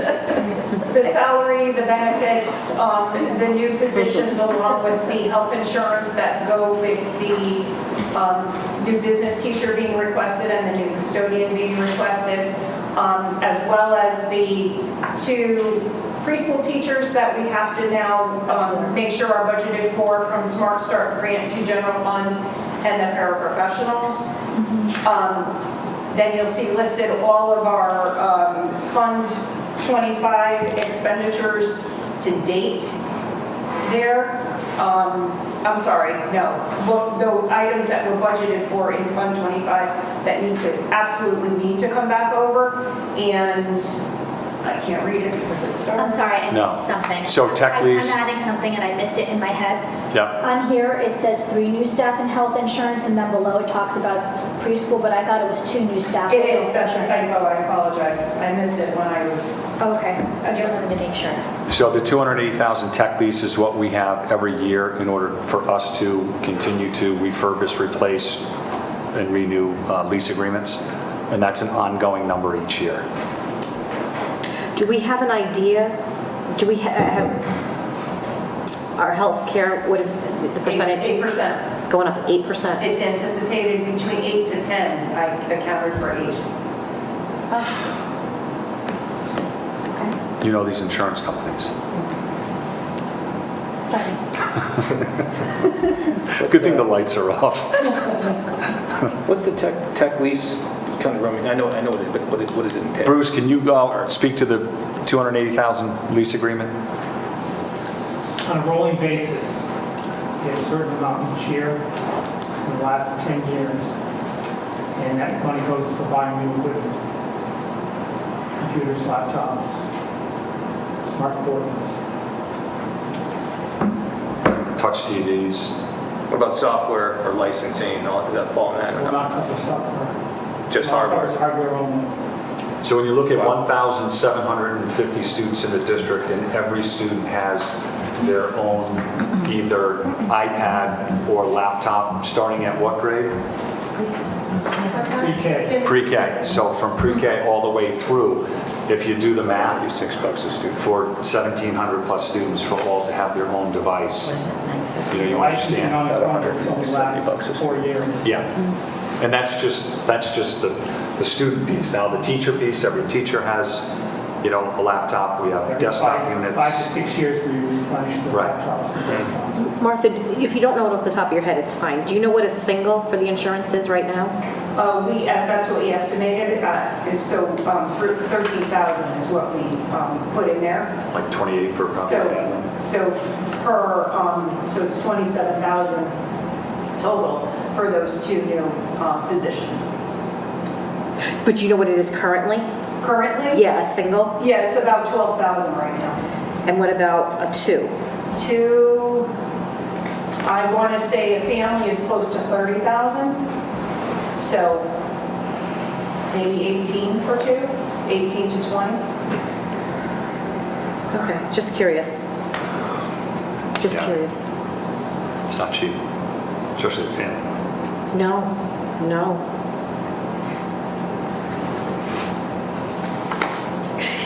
the salary, the benefits, the new positions along with the health insurance that go with the new business teacher being requested and the new custodian being requested, as well as the 2 preschool teachers that we have to now make sure are budgeted for from Smart Start grant to general fund and the paraprofessionals. Then you'll see listed all of our Fund 25 expenditures to date there. I'm sorry, no, the items that were budgeted for in Fund 25 that absolutely need to come back over, and I can't read it because it's dark. I'm sorry, I No. missed something. So tech lease- I'm adding something and I missed it in my head. Yeah. On here, it says 3 new staff in health insurance, and then below it talks about preschool, but I thought it was 2 new staff. It is, that's a typo, I apologize. I missed it when I was, Okay, I just wanted to make sure. So the 280,000 tech lease is what we have every year in order for us to continue to refurbish, replace, and renew lease agreements. And that's an ongoing number each year. Do we have an idea? Do we have our health care, what is the percentage? 8%. It's going up 8%. It's anticipated between 8 to 10. I accounted for 8. You know these insurance companies. Good thing the lights are off. What's the tech lease kind of run, I know what it, but what does it entail? Bruce, can you speak to the 280,000 lease agreement? On a rolling basis, you have a certain amount each year in the last 10 years, and that money goes to buying new equipment, computers, laptops, smart boards. Touch TVs. What about software or licensing? Does that fall in that? Will not cover software. Just hardware? Covers hardware only. So when you look at 1,750 students in the district, and every student has their own either iPad or laptop, starting at what grade? Pre-K. Pre-K. So from pre-K all the way through, if you do the math, $6 a student. for 1,700 plus students for all to have their own device, you Licensing on understand. the projects only lasts 4 years. Yeah, and that's just the student piece. Now the teacher piece, every teacher has, a laptop. We have Every desktop units. 5 to 6 years we replenish the Right. laptops and desktops. Martha, if you don't know it off the top of your head, it's fine. Do you know what a single for the insurance is right now? That's what we estimated, so 13,000 is what we put in there. Like 28 per family. So it's 27,000 total for those 2 new positions. But do you know what it is currently? Currently? Yeah, a single. Yeah, it's about 12,000 right now. And what about a two? 2, I want to say a family is close to 30,000. So maybe 18 for 2, 18 to 20. Okay, just curious. Just Yeah. curious. It's not cheap, especially the family. No.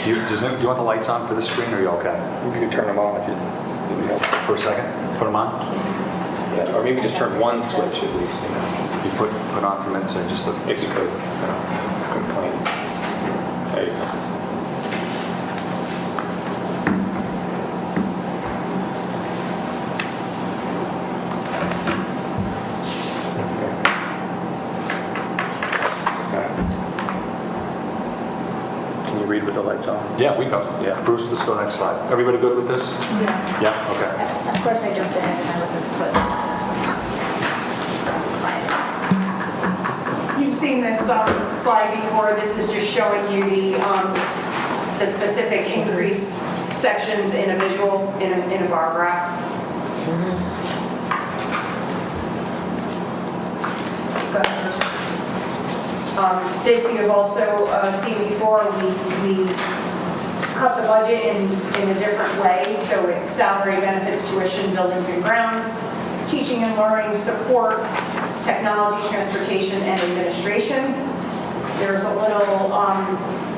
Do you want the lights on for the screen, or are you okay? You can turn them on if you help. For a second? Put them on? Yeah, or maybe just turn one switch at least. You put on for a minute, so just the... If you could. Complain. There you go. Can you read with the lights on? Yeah, we go. Yeah. Bruce, let's go next slide. Everybody good with this? Yeah. Yeah, okay. Of course, I jumped ahead and I wasn't supposed to. You've seen this slide before. This is just showing you the specific increase sections in a visual, in a bar graph. This you've also seen before. We cut the budget in a different way. So it's salary, benefits, tuition, buildings and grounds, teaching and learning, support, technology, transportation, and administration. There's a little,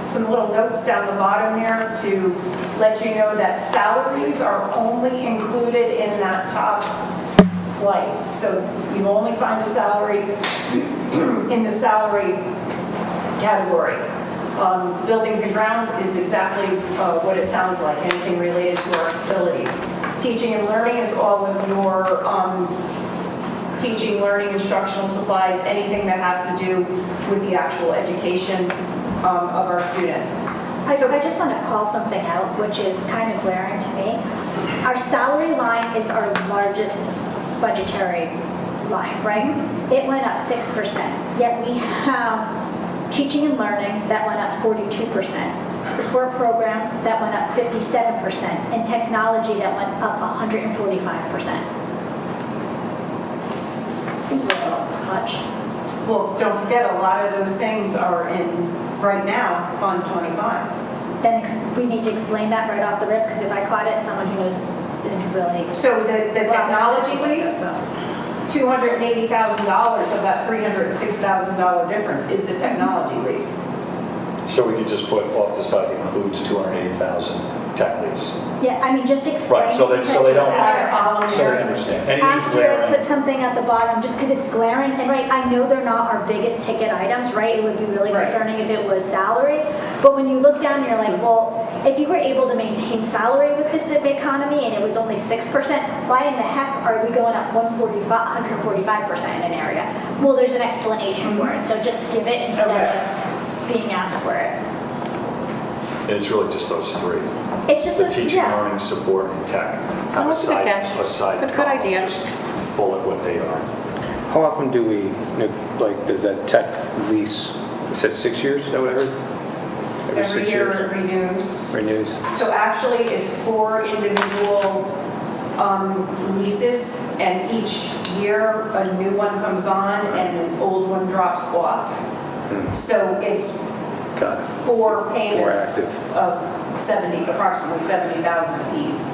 some little notes down the bottom there to let you know that salaries are only included in that top slice. So you only find a salary in the salary category. Buildings and grounds is exactly what it sounds like, anything related to our facilities. Teaching and learning is all of your teaching, learning, instructional supplies, anything that has to do with the actual education of our students. I just want to call something out, which is kind of glaring to me. Our salary line is our largest budgetary line, right? It went up 6%, yet we have teaching and learning that went up 42%, support programs that went up 57%, and technology that went up 145%. Seems a little much. Well, don't forget, a lot of those things are in, right now, Fund 25. Then we need to explain that right off the rip, because if I caught it, someone who knows is really... So the technology lease, $280,000 of that $306,000 difference is the technology lease. So we could just put off the side includes 280,000 tech lease. Yeah, I mean, just explain. Right, so they because don't, it's so they understand. Anything's After I glaring. put something at the bottom, just because it's glaring, and right, I know they're not our biggest ticket items, right? It would be really Right. concerning if it was salary, but when you look down, you're like, well, if you were able to maintain salary with this economy and it was only 6%, why in the heck are we going up 145% in an area? Well, there's an explanation for it, so just give it instead of being asked for it. And it's really just those three. It's just The those- teaching, yeah. learning, support, and tech. Have a that's a good side, catch. a side Good column, idea. just bullet what they are. How often do we, like, does that tech lease, it says 6 years, is that what I heard? Every 6 year years? it renews. Renews? So actually, it's 4 individual leases, and each year a new one comes on and an old one drops off. So it's Got it. 4 payments active. of approximately 70,000 apiece.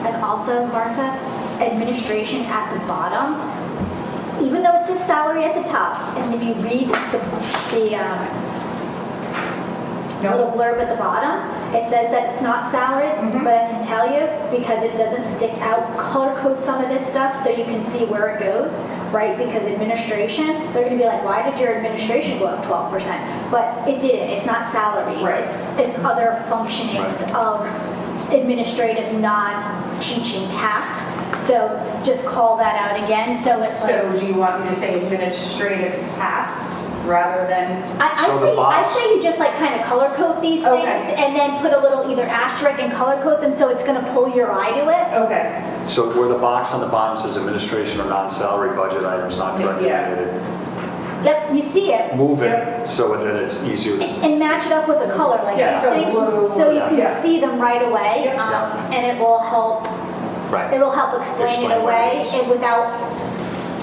And also, Martha, administration at the bottom, even though it says salary at the top, and if you read the little blurb at the bottom, it says that it's not salaried, but I can tell you, because it doesn't stick out, color code some of this stuff so you can see where it goes, right? Because administration, they're gonna be like, why did your administration go up 12%? But it didn't, it's not salaries, Right. it's other functionings of administrative, non-teaching tasks. So just call that out again, so it's like. So do you want me to say administrative tasks rather than? So the I box- say you just like kind of color code these things Okay. and then put a little either asterisk and color code them so it's gonna pull your eye to it. Okay. So where the box on the bottom says administration or non-salary budget items not directly Yeah. related, Yep, you see it. move it so that it's easier. And match it up with the color, like Yeah, these so things, blue, so you can yeah. see them right away. Yeah. And it will help, Right. it'll help explain Explain it what it away is. and without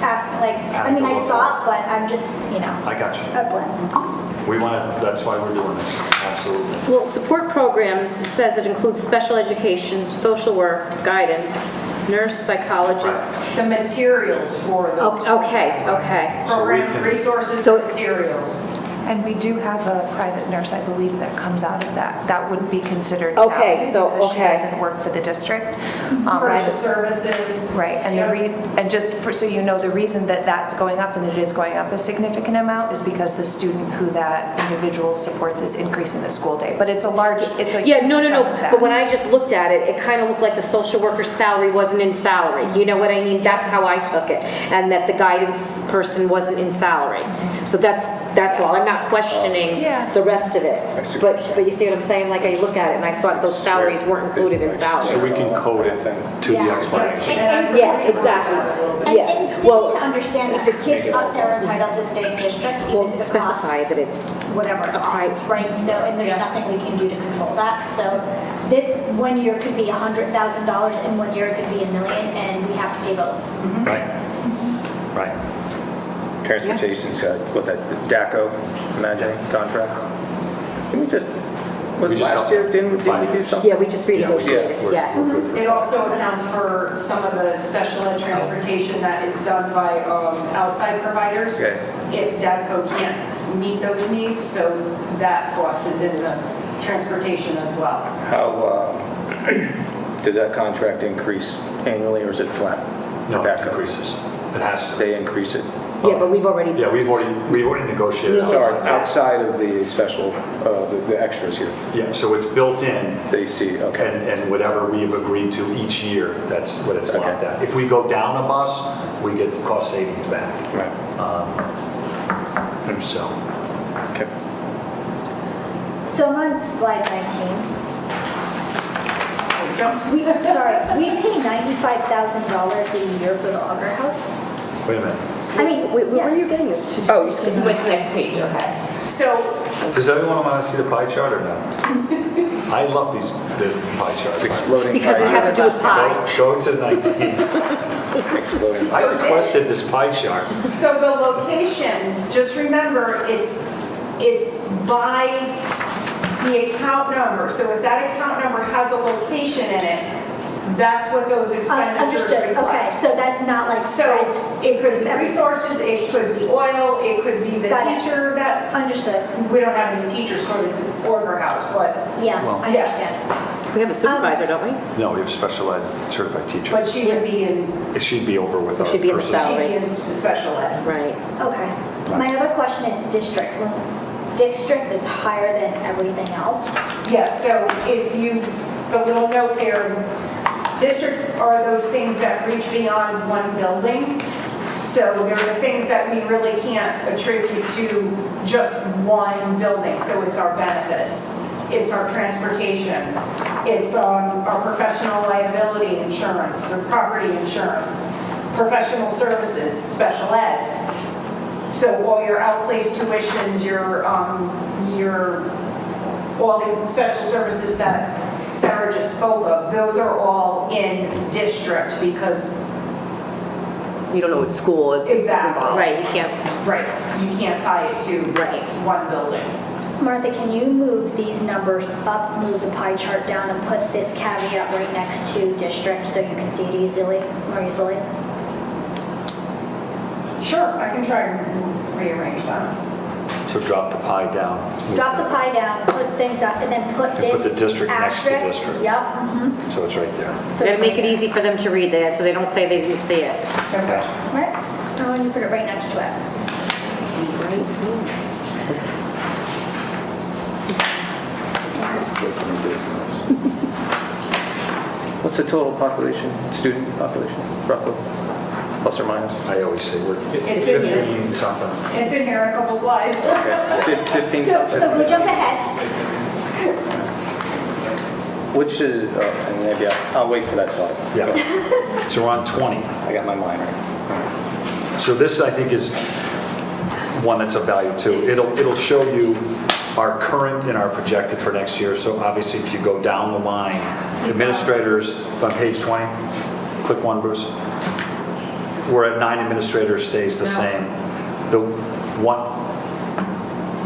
asking, like, I mean, I Having to saw look it, but I'm just, I got you. it blends. We want to, that's why we're doing this, absolutely. Well, support programs says it includes special education, social work, guidance, nurse, psychologist. The materials for those. Okay, programs. okay. So we Program can- resources, So- and materials. And we do have a private nurse, I believe, that comes out of that. That wouldn't be considered Okay, salary so- because she okay. doesn't work for the district. Purchase services. Right, and and just so you know, the reason that that's going up, and it is going up a significant amount, is because the student who that individual supports is increasing the school day. But it's a huge Yeah, no, chunk of that. but when I just looked at it, it kind of looked like the social worker's salary wasn't in salary. You know what I mean? That's how I took it. And that the guidance person wasn't in salary. So that's all. I'm not questioning Yeah. the rest of it. I see what you're saying. But you see what I'm saying? Like I look at it and I thought those salaries weren't included in So salary. we can code it to the Yeah. explanation. Yeah, exactly. And Yeah, you need well, to understand that if it's- kids are entitled to stay in district, Well, even if it specify costs that it's, whatever it a pri- costs, right? So, and there's nothing we can do to control that. So this one year could be $100,000 and one year it could be $1 million, and we have to pay both. Right, right. Transportation's got, what's that, DACO, imagining contract? Can we just, was We it just last year, didn't we do finance. something? yeah, we just renegotiated, We're- yeah. we're good for It that. also accounts for some of the special ed transportation that is done by outside providers. Okay. If DADCO can't meet those needs, so that cost is in the transportation as well. How, did that contract increase annually or is it flat? No, it DACO? increases. It has to. They increase it? Yeah, but we've already. Yeah, we've already negotiated. Sorry, outside of the special, the extras here. Yeah, so it's built in, They see, okay. and whatever we have agreed to each year, that's what it's Okay. locked at. If we go down a bus, we get the cost savings back. Right. So, Okay. So I'm on slide 19. We pay $95,000 a year for the Auger House. wait a minute. I mean, Where are you getting this? Oh, you went to the next page, okay. So Does everyone want to see the pie chart or no? I love the pie charts. Exploding Because it pie. has to do with pie. Go to 19. Exploding. I requested this pie chart. So the location, just remember, it's by the account number. So if that account number has a location in it, that's what those expenditures Understood, reflect. okay, so that's not like So spread. it could be resources, it could be oil, it could be the Got it. teacher that, Understood, we don't have any teachers quoted to Order House, but yeah, Well- I understand. We have a supervisor, don't we? No, we have special ed certified teacher. but she would be in, It should be over with It our should be in the personnel. salary. she is special ed. Right. Okay. My other question is district. District is higher than everything else. Yes, so if you, the little note there, district are those things that reach beyond one building. So there are the things that we really can't attribute to just one building. So it's our benefits, it's our transportation, it's our professional liability insurance, or property insurance, professional services, special ed. So all your outplaced tuitions, your all the special services that Sarah just spoke of, those are all in district because You don't know what school it's Exactly. involved. Right, you can't. right, you can't tie it to one building. Martha, can you move these numbers up, move the pie chart down, and put this caveat right next to district so you can see it more easily? Sure, I can try and rearrange that. So drop the pie down. Drop the pie down, put things up, and then put And this put the district next to asterisk. district. Yep. So it's right there. So to make it easy for them to read there, so they don't say they didn't see it. Okay. Right? And when you put it right next to it. What's the total population, student population, roughly, plus or minus? I always say we're It's in here. 15 something. It's in here in a couple slides. Okay, 15 So something? we'll jump ahead. Which is, and maybe I'll wait for that slide. Yeah. So we're on 20. I got my mind right. So this, I think, is one that's of value too. It'll show you our current and our projected for next year. So obviously, if you go down the line, administrators on page 20, click one, Bruce. We're at 9 administrators, stays the same. The one,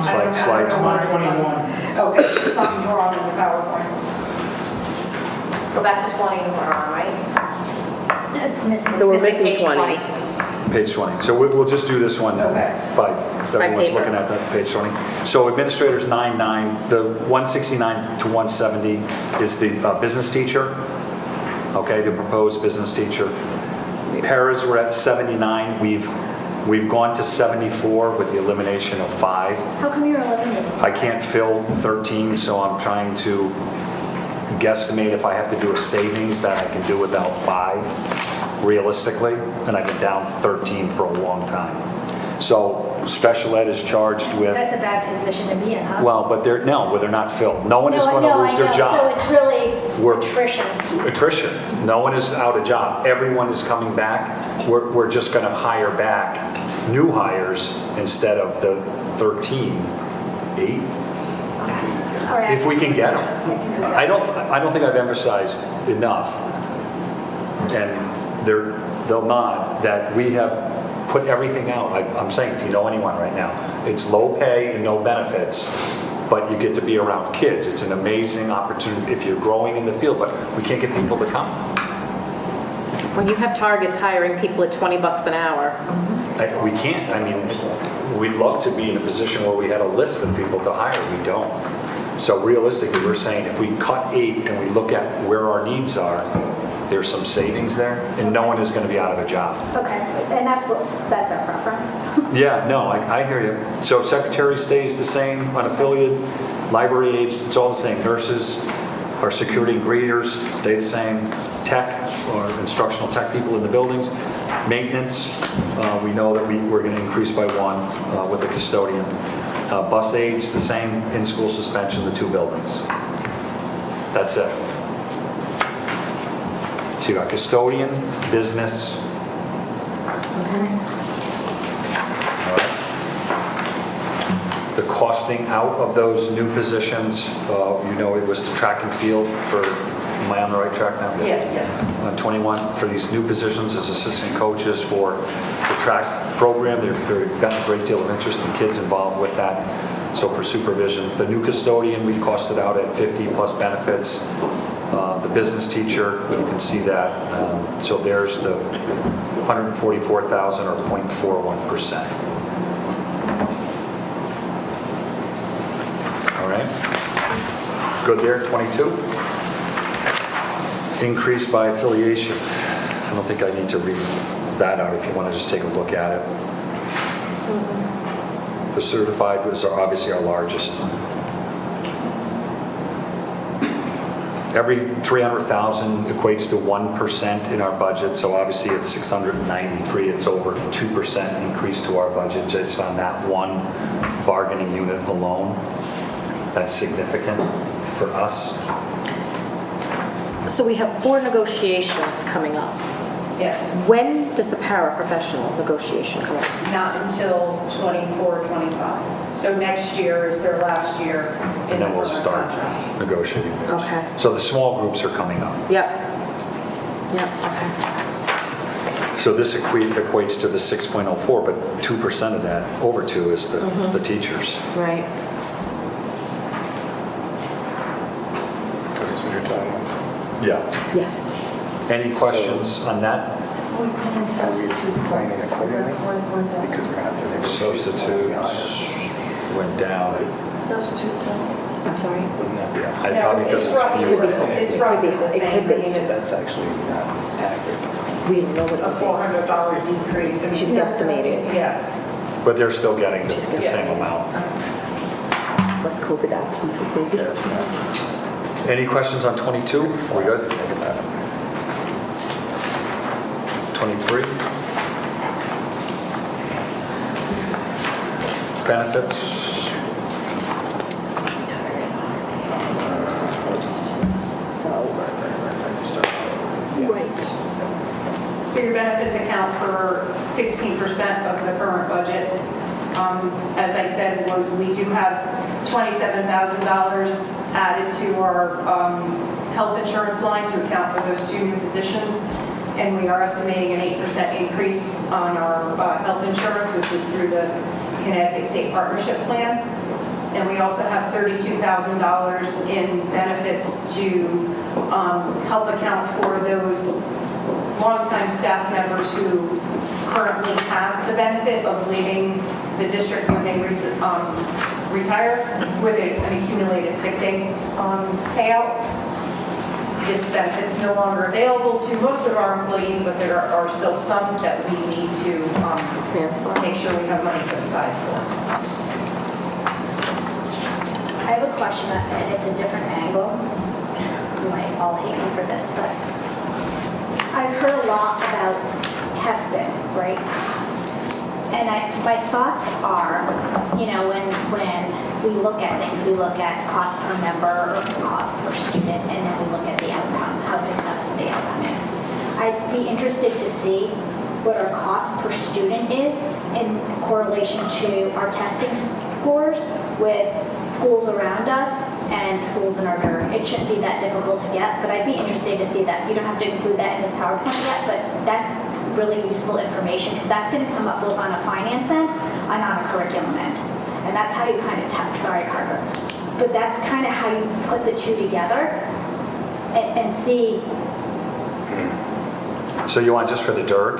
slide 20. 121. Okay, so something's wrong in the PowerPoint. Go back to 20 and we're on, right? It's missing. So we're missing missing page 20. Page 20. So we'll just do this one Okay. by, everyone's paper. looking at that page 20. So administrators 9, the 169 to 170 is the business teacher, okay, the proposed business teacher. Paras were at 79. We've gone to 74 with the elimination of 5. How come you're eliminating? I can't fill 13, so I'm trying to guesstimate if I have to do a savings that I can do without 5, realistically, and I've been down 13 for a long time. So special ed is charged with, That's a bad position to be in, huh? well, but they're not filled. No one is going to lose their So job. it's really We're- attrition. Attrition. No one is out of job. Everyone is coming back. We're just going to hire back new hires instead of the 13, 8. All right. If we can get them. I don't think I've emphasized enough, and they'll nod, that we have put everything out. I'm saying, if you know anyone right now, it's low pay and no benefits, but you get to be around kids. It's an amazing opportunity if you're growing in the field, but we can't get people to come. When you have targets hiring people at $20 an hour, We can't. I mean, we'd love to be in a position where we had a list of people to hire. We don't. So realistically, we're saying if we cut 8 and we look at where our needs are, there's some savings there, and no one is going to be out of a job. Okay, and that's our preference. Yeah, no, I hear you. So secretary stays the same, unaffiliated, library aides, it's all the same. Nurses, our security and greeters stay the same. Tech, or instructional tech people in the buildings. Maintenance, we know that we're going to increase by 1 with the custodian. Bus aides, the same, in-school suspension, the 2 buildings. That's it. So you got custodian, business. All right. The costing out of those new positions, it was the track and field for, am I on the right track now? Yeah. On 21, for these new positions as assistant coaches for the track program, they've gotten a great deal of interest in kids involved with that. So for supervision, the new custodian, we costed out at 50 plus benefits. The business teacher, you can see that. So there's the 144,000 or 0.41%. All right. Good there, 22. Increase by affiliation. I don't think I need to read that out if you want to just take a look at it. The certified was obviously our largest. Every 300,000 equates to 1% in our budget, so obviously it's 693, it's over 2% increase to our budget just on that one bargaining unit alone. That's significant for us. So we have 4 negotiations coming up. Yes, When does the paraprofessional negotiation come up? not until 24, 25. So next year is their last year. in And then we'll the start contract. negotiating those. Okay. So the small groups are coming up. Yep. Yep, okay. So this equates to the 6.04, but 2% of that, over 2, is the teachers. Right. Is this what you're talking about? Yeah. Yes. Any questions on that? We paying substitutes Planning less, accordingly? that's why we're down. Because we're going to have to negotiate. Substitutes went down. Substitutes. I'm sorry? Wouldn't that be I No, probably because it's roughly- fewer. It's roughly the It same. could be. I mean, So it's that's actually not accurate. We didn't know what it a would be. $400 decrease. I mean, She's guesstimated. Yeah. But they're still getting the She's the same amount. Less COVID absences, maybe. Any questions on 22? We good? 23? Benefits? Right. So your benefits account for 16% of the current budget. As I said, we do have $27,000 added to our health insurance line to account for those 2 new positions. And we are estimating an 8% increase on our health insurance, which is through the Connecticut State Partnership Plan. And we also have $32,000 in benefits to help account for those longtime staff members who currently have the benefit of leaving the district when they retire with an accumulated sick day payout. This benefit's no longer available to most of our employees, but there are still some that we need to make sure we have money set aside for. I have a question, and it's a different angle. You might all hate me for this, but I've heard a lot about testing, right? And my thoughts are, when we look at things, we look at cost per member, or cost per student, and then we look at the outcome, how successful the outcome is. I'd be interested to see what our cost per student is in correlation to our testing scores with schools around us and schools in our district. It shouldn't be that difficult to get, but I'd be interested to see that. You don't have to include that in this PowerPoint yet, but that's really useful information because that's going to come up both on a finance end and on a curriculum end. And that's how you kind of sorry, Carter. But that's kind of how you put the 2 together and see. So you want just for the DIRG?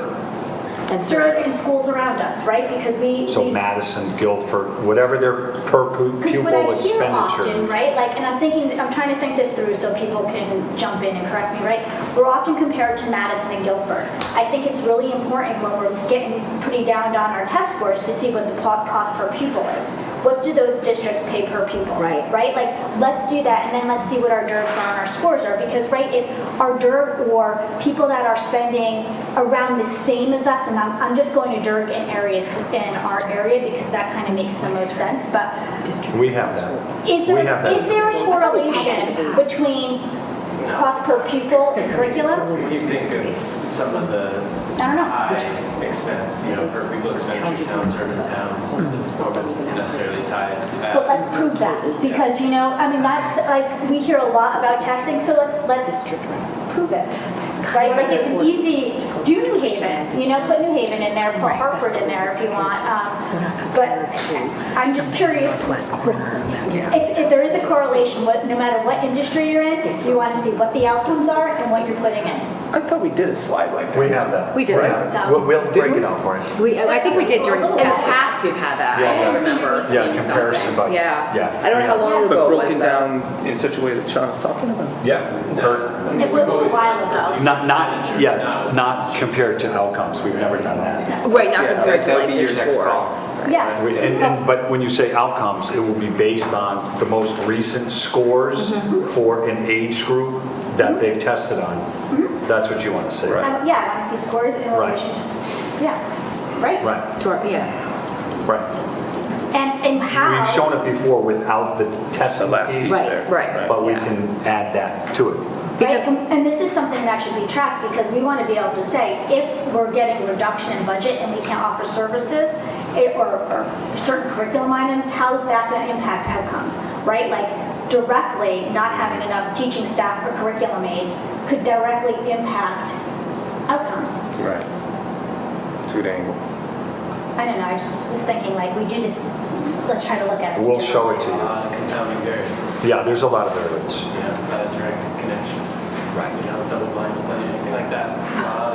And District and schools around us, right? Because So Madison, Guilford, whatever their per Because what I pupil hear often, expenditure. right, and I'm trying to think this through so people can jump in and correct me, right? We're often compared to Madison and Guilford. I think it's really important when we're getting pretty down on our test scores to see what the cost per pupil is. What do those districts pay per pupil? Right. Right? Let's do that, and then let's see what our DIRGs are and our scores are, because, right, if our DIRG or people that are spending around the same as us, and I'm just going to DIRG in areas in our area because that kind of makes the most sense, but We have that. is We there have that. a correlation between cost per pupil and curriculum? If you think of some of the I don't know. high expense, per pupil expenditure towns or in towns, the performance isn't necessarily tied to that. But let's prove that, because, that's, we hear a lot about testing, so let's prove it. Right, it's an easy, do New Haven, put New Haven in there, put Hartford in there if you want. But I'm just curious, if there is a correlation, no matter what industry you're in, you want to see what the outcomes are and what you're putting in. I thought we did a slide like that. We have that. We did. Right. We'll break it out for you. I think we did during In the past, we've had that. Yeah, I yeah. remember Yeah, seeing comparison, something. but, Yeah. yeah. I don't know how long But ago it was broken though. down in such a way that Sean's talking about. Yeah. It was a while ago. Not compared to outcomes. We've never done that. Right, not Yeah, compared to that would like be their your next scores. call. Yeah. But when you say outcomes, it will be based on the most recent scores for an age group that they've tested on. That's what you want to see. Yeah, I want to see scores in Right. relation to, yeah, right? Right, Yeah. right. And how? We've shown it before without the testing piece, Right. but we can add that to it. Right, and this is something that should be tracked because we want to be able to say, if we're getting a reduction in budget and we can't offer services or certain curriculum items, how is that going to impact outcomes, right? Like directly, not having enough teaching staff or curriculum aides could directly impact outcomes. Right. It's a good angle. I don't know, I just was thinking like we do this, let's try to look at it. We'll show it to you. Confounding variables. Yeah, there's a lot of variables. It's not a direct connection. Right. Double blind study, anything like that.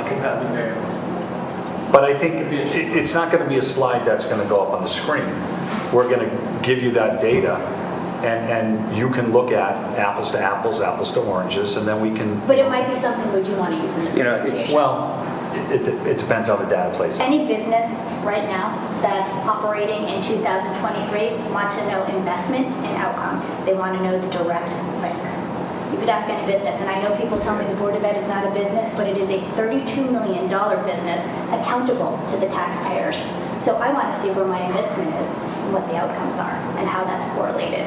The confounding variables. But I think it's not going to be a slide that's going to go up on the screen. We're going to give you that data, and you can look at apples to apples, apples to oranges, and then we can... But it might be something would you want to use in the presentation. Well, it depends how the data plays out. Any business right now that's operating in 2023 wants to know investment and outcome. They want to know the direct link. You could ask any business, and I know people tell me the Board of Ed is not a business, but it is a $32 million business accountable to the taxpayers. So I want to see where my investment is and what the outcomes are and how that's correlated.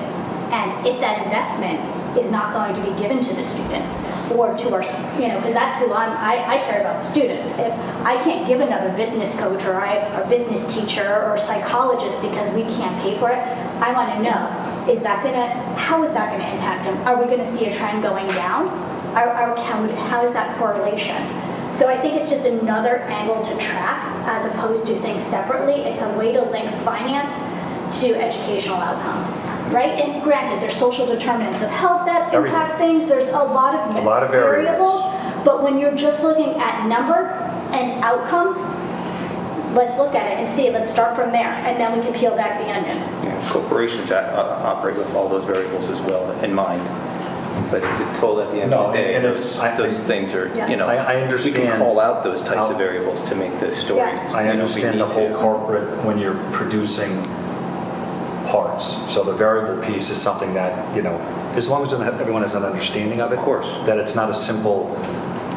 And if that investment is not going to be given to the students or to our, because that's who I care about the students. If I can't give another business coach or business teacher or psychologist because we can't pay for it, I want to know, how is that going to impact them? Are we going to see a trend going down? How is that correlation? So I think it's just another angle to track as opposed to things separately. It's a way to link finance to educational outcomes. Right? And granted, there's social determinants of health that impact things. There's a lot of variables. But when you're just looking at number and outcome, let's look at it and see. Let's start from there, and then we can peel back the onion. Yeah, corporations operate with all those variables as well in mind. But it's told at the end of the day, those things are, I understand. We can call out those types of variables to make the stories. I understand the whole corporate when you're producing parts. So the variable piece is something that, as long as everyone has an understanding of it, of course, that it's not a simple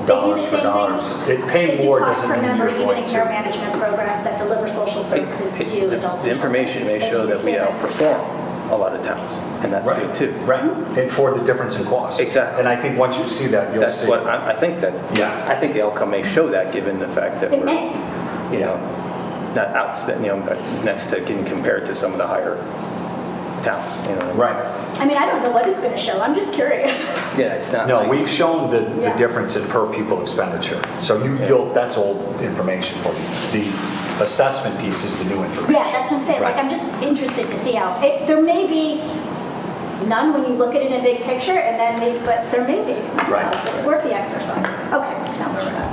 dollars for dollars. Paying more doesn't mean you're going even in care management programs that deliver social services to adults. The information may show that we outperform a lot of towns, and that's good too. Right, and for the difference in cost. Exactly. And I think once you see that, you'll see. That's what I think that. Yeah. I think the outcome may show that, given the fact that it may. Not outspent, next to getting compared to some of the higher towns. Right. I mean, I don't know what it's going to show. I'm just curious. Yeah, it's not. No, we've shown the difference in per pupil expenditure. So that's old information for you. The assessment piece is the new information. Yeah, that's what I'm saying. Right. Like, I'm just interested to see how there may be none when you look at it in a big picture, and then but there may be. Right. It's worth the exercise. Okay, now where we're at.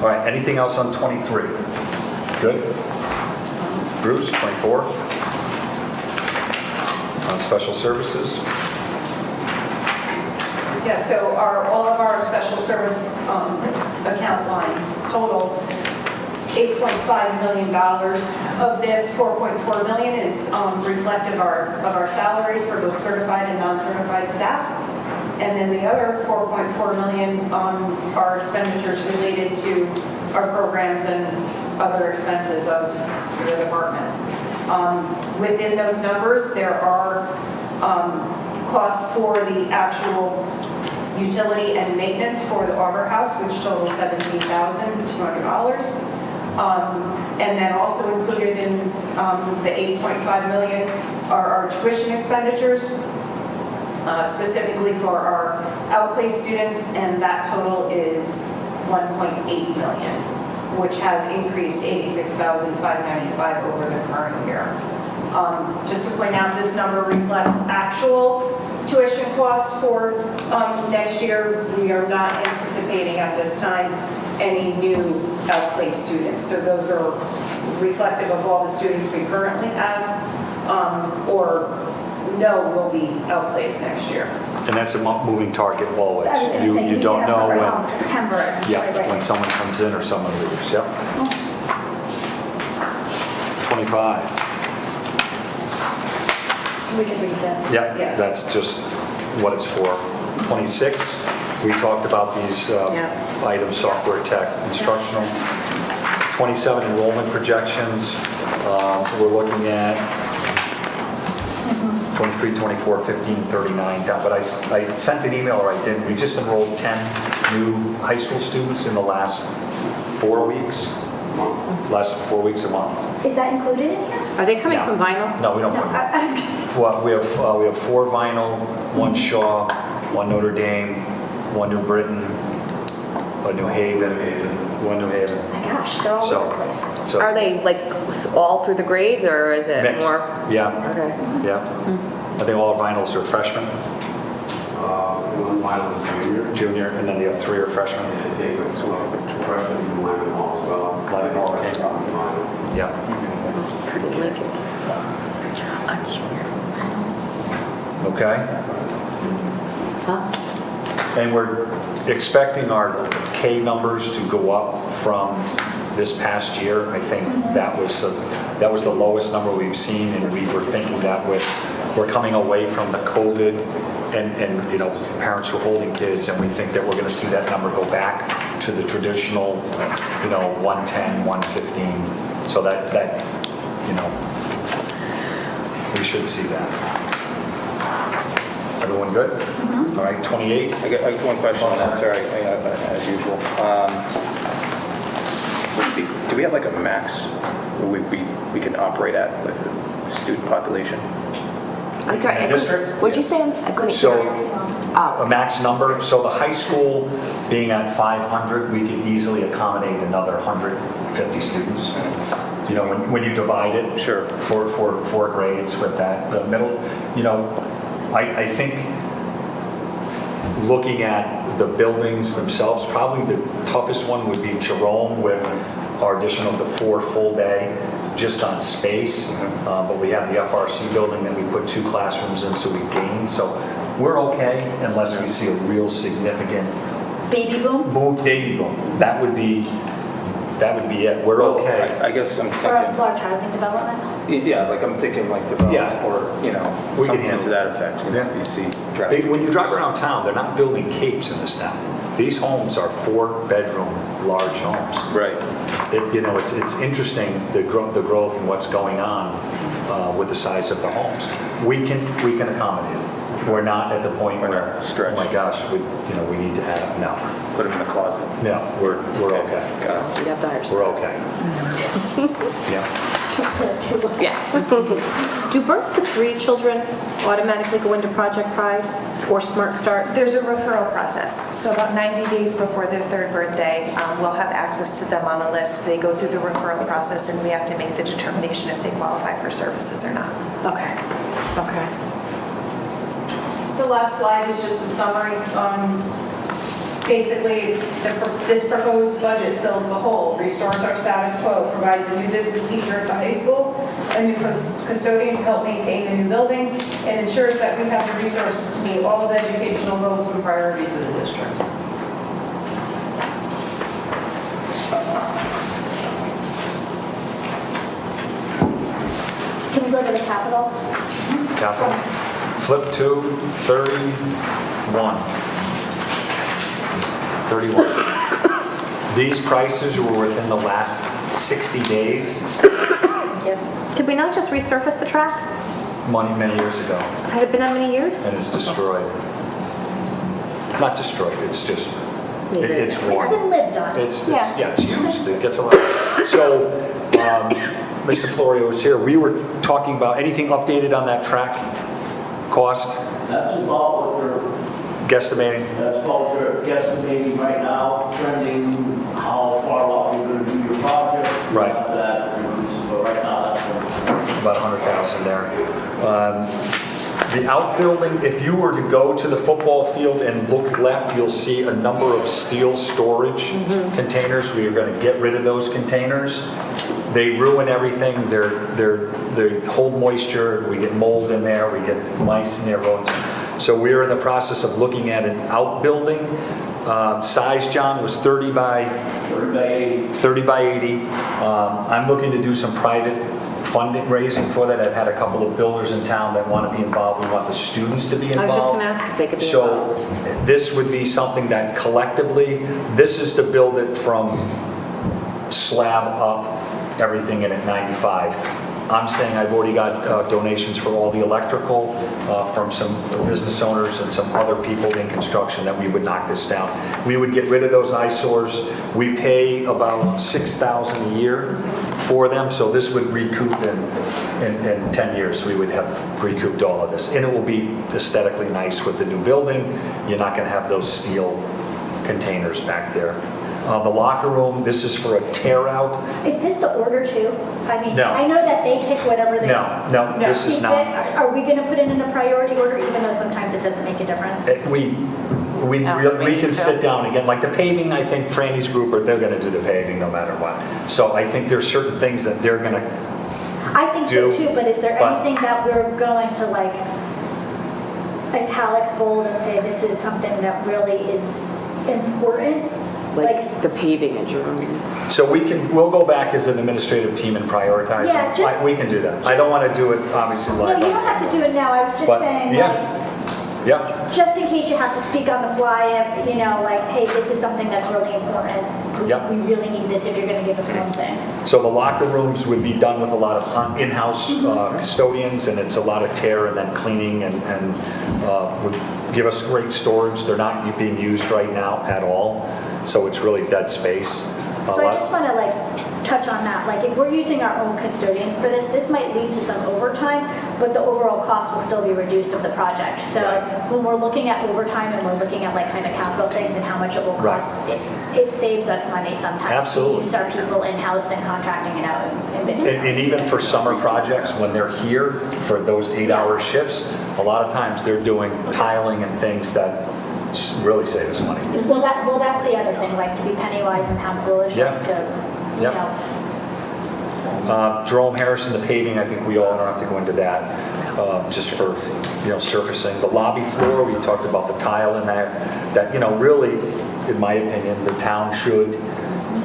All right, anything else on 23? Good. Bruce, 24? On special services? Yeah, so all of our special service account lines total $8.5 million. Of this, $4.4 million is reflective of our salaries for both certified and non-certified staff. And then the other $4.4 million are expenditures related to our programs and other expenses of the department. Within those numbers, there are costs for the actual utility and maintenance for the Auger House, which totals $17,200. And then also included in the $8.5 million are our tuition expenditures, specifically for our outplaced students, and that total is $1.8 million, which has increased $86,595 over the current year. Just to point out, this number reflects actual tuition costs for next year. We are not anticipating at this time any new outplaced students. So those are reflective of all the students we currently have or know will be outplaced next year. And that's a moving target always. I was gonna say, You don't know when. September. Yeah, when someone comes in or someone leaves, yep. 25. We can read this. Yeah, that's just what it's for. 26, We talked about these items, software tech, instructional. 27 enrollment projections. We're looking at 23, 24, 15, 39. But I sent an email, or I didn't. We just enrolled 10 new high school students in the last 4 weeks. Last 4 weeks a month. Is that included in here? Are they coming from Vinyl? No, we don't. Well, we have 4 Vinyl, 1 Shaw, 1 Notre Dame, 1 New Britain, a New Haven, 1 New Haven. My gosh, they're all over the place. So Are they like all through the grades, or is it mixed. more? Yeah. Okay. Yeah. I think all Vinyls are freshmen. One Vinyl is junior. Junior, and then the other 3 are freshmen. And they have 2 freshmen from Lyman Hall as well. Lyman Hall, okay. Yeah. Pretty Lincoln. Okay. And we're expecting our K numbers to go up from this past year. I think that was the lowest number we've seen, and we were thinking that we're coming away from the COVID, and you know, parents were holding kids, and we think that we're going to see that number go back to the traditional, you know, 110, 115. So that you know, we should see that. Everyone good? All right, 28. I got one question on that, sorry, as usual. Do we have like a max where we can operate at with the student population? I'm sorry, In the district? what'd you say? I couldn't So, hear. a max number, so the high school being at 500, we could easily accommodate another 150 students. You know, when you divide it. Sure. For 4 grades with that, the middle, you know, I think looking at the buildings themselves, probably the toughest one would be Jerome with our addition of the 4 full day just on space. But we have the FRC building that we put 2 classrooms in, so we gain. So we're okay unless we see a real significant Baby boom? baby boom. That would be it. We're okay. I guess I'm Or a thinking, large housing development? yeah, like I'm thinking like development Yeah. or, you know, We can something handle to that effect. You know, Yeah. you see drastic. When you drive around town, they're not building capes in this town. These homes are 4-bedroom, large homes. Right. You know, it's interesting, the growth and what's going on with the size of the homes. We can accommodate it. We're not at the point We're where, not stretched. oh my gosh, we need to have, no. Put them in the closet. No, we're okay. Got it. You have to hire We're okay. Yeah. Yeah. Do birth to 3 children automatically go into Project Pride or Smart Start? There's a referral process. So about 90 days before their 3rd birthday, we'll have access to them on a list. They go through the referral process, and we have to make the determination if they qualify for services or not. Okay. Okay. The last slide is just a summary. Basically, this proposed budget fills the hole, restores our status quo, provides a new business teacher at the high school, a new custodian to help maintain the new building, and ensures that we have the resources to meet all of the educational goals and priorities of the district. Can we go to the Capitol? Capital. Flip to 31. 31. These prices were within the last 60 days, Could we not just resurface the track? many years ago, Has it been that many years? and it's destroyed. Not destroyed, it's just, it's It's worn. been lived on. It's used, it gets a lot. So, Mr. Florio is here. We were talking about anything updated on that track cost, That's about what they're guesstimating? That's what they're guesstimating right now, trending how far along you're going to do your project. Right. That increases, but right now that's what. About 100,000 there. The outbuilding, if you were to go to the football field and look left, you'll see a number of steel storage containers. We are going to get rid of those containers. They ruin everything. They hold moisture. We get mold in there. We get mice in there. So we're in the process of looking at an outbuilding. Size, John, was 30 by 80. I'm looking to do some private funding raising for that. I've had a couple of builders in town that want to be involved. We want the students to be I involved. was just gonna ask if they could be So involved. this would be something that collectively, this is to build it from slab up, everything in at 95. I'm saying I've already got donations for all the electrical from some business owners and some other people in construction that we would knock this down. We would get rid of those eyesores. We pay about $6,000 a year for them, so this would recoup in 10 years. We would have recouped all of this. And it will be aesthetically nice with the new building. You're not going to have those steel containers back there. The locker room, this is for a tear out. Is this the order too? I mean, No. I know that they pick whatever they want. No, this is not. Are we gonna put it in a priority order, even though sometimes it doesn't make a difference? We can sit down again, like the paving, I think Franny's group, they're gonna do the paving no matter what. So I think there's certain things that they're gonna I think so do, too, but is there but- anything that we're going to like italics bold and say this is something that really is important? Like the paving in Jerome. So we'll go back as an administrative team and prioritize Yeah, them. just- We can do that. I don't want to do it, obviously, No, live. you don't have to do it now, I was just But, saying, yeah. like, Yep, just in case you have to speak on the fly, if, you know, like, hey, this is something that's really important. Yep. We really need this if you're gonna give us one thing. so the locker rooms would be done with a lot of in-house custodians, and it's a lot of tear and then cleaning and would give us great storage. They're not being used right now at all, so it's really dead space. So I just wanna like touch on that, like if we're using our own custodians for this might lead to some overtime, but the overall cost will still be reduced of the project. So when we're looking at overtime and we're looking at like kind of capital things and how much it will Right. cost, it saves us money sometimes. Absolutely. We use our people in-house than contracting it out. And even for summer projects, when they're here for those 8-hour shifts, a lot of times they're doing tiling and things that really save us money. Well, that's the other thing, like to be penny wise and pound foolish, Yeah. like to, you Yep. know. Jerome Harrison, the paving, I think we all don't have to go into that, just for, surfacing. The lobby floor, we talked about the tile in there, that, really, in my opinion, the town should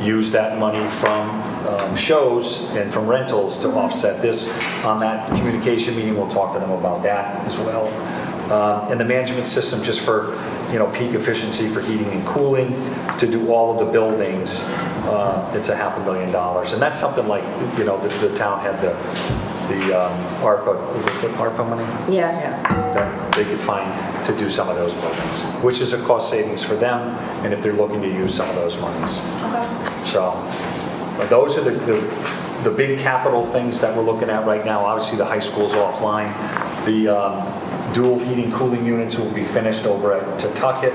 use that money from shows and from rentals to offset this. On that communication meeting, we'll talk to them about that as well. And the management system, just for, peak efficiency for heating and cooling, to do all of the buildings, it's $500,000. And that's something like, the town had the ARPA money Yeah. that they could find to do some of those buildings, which is a cost savings for them, and if they're looking to use some of those monies. So, but those are the big capital things that we're looking at right now. Obviously, the high school's offline. The dual heating cooling units will be finished over at Tuckett.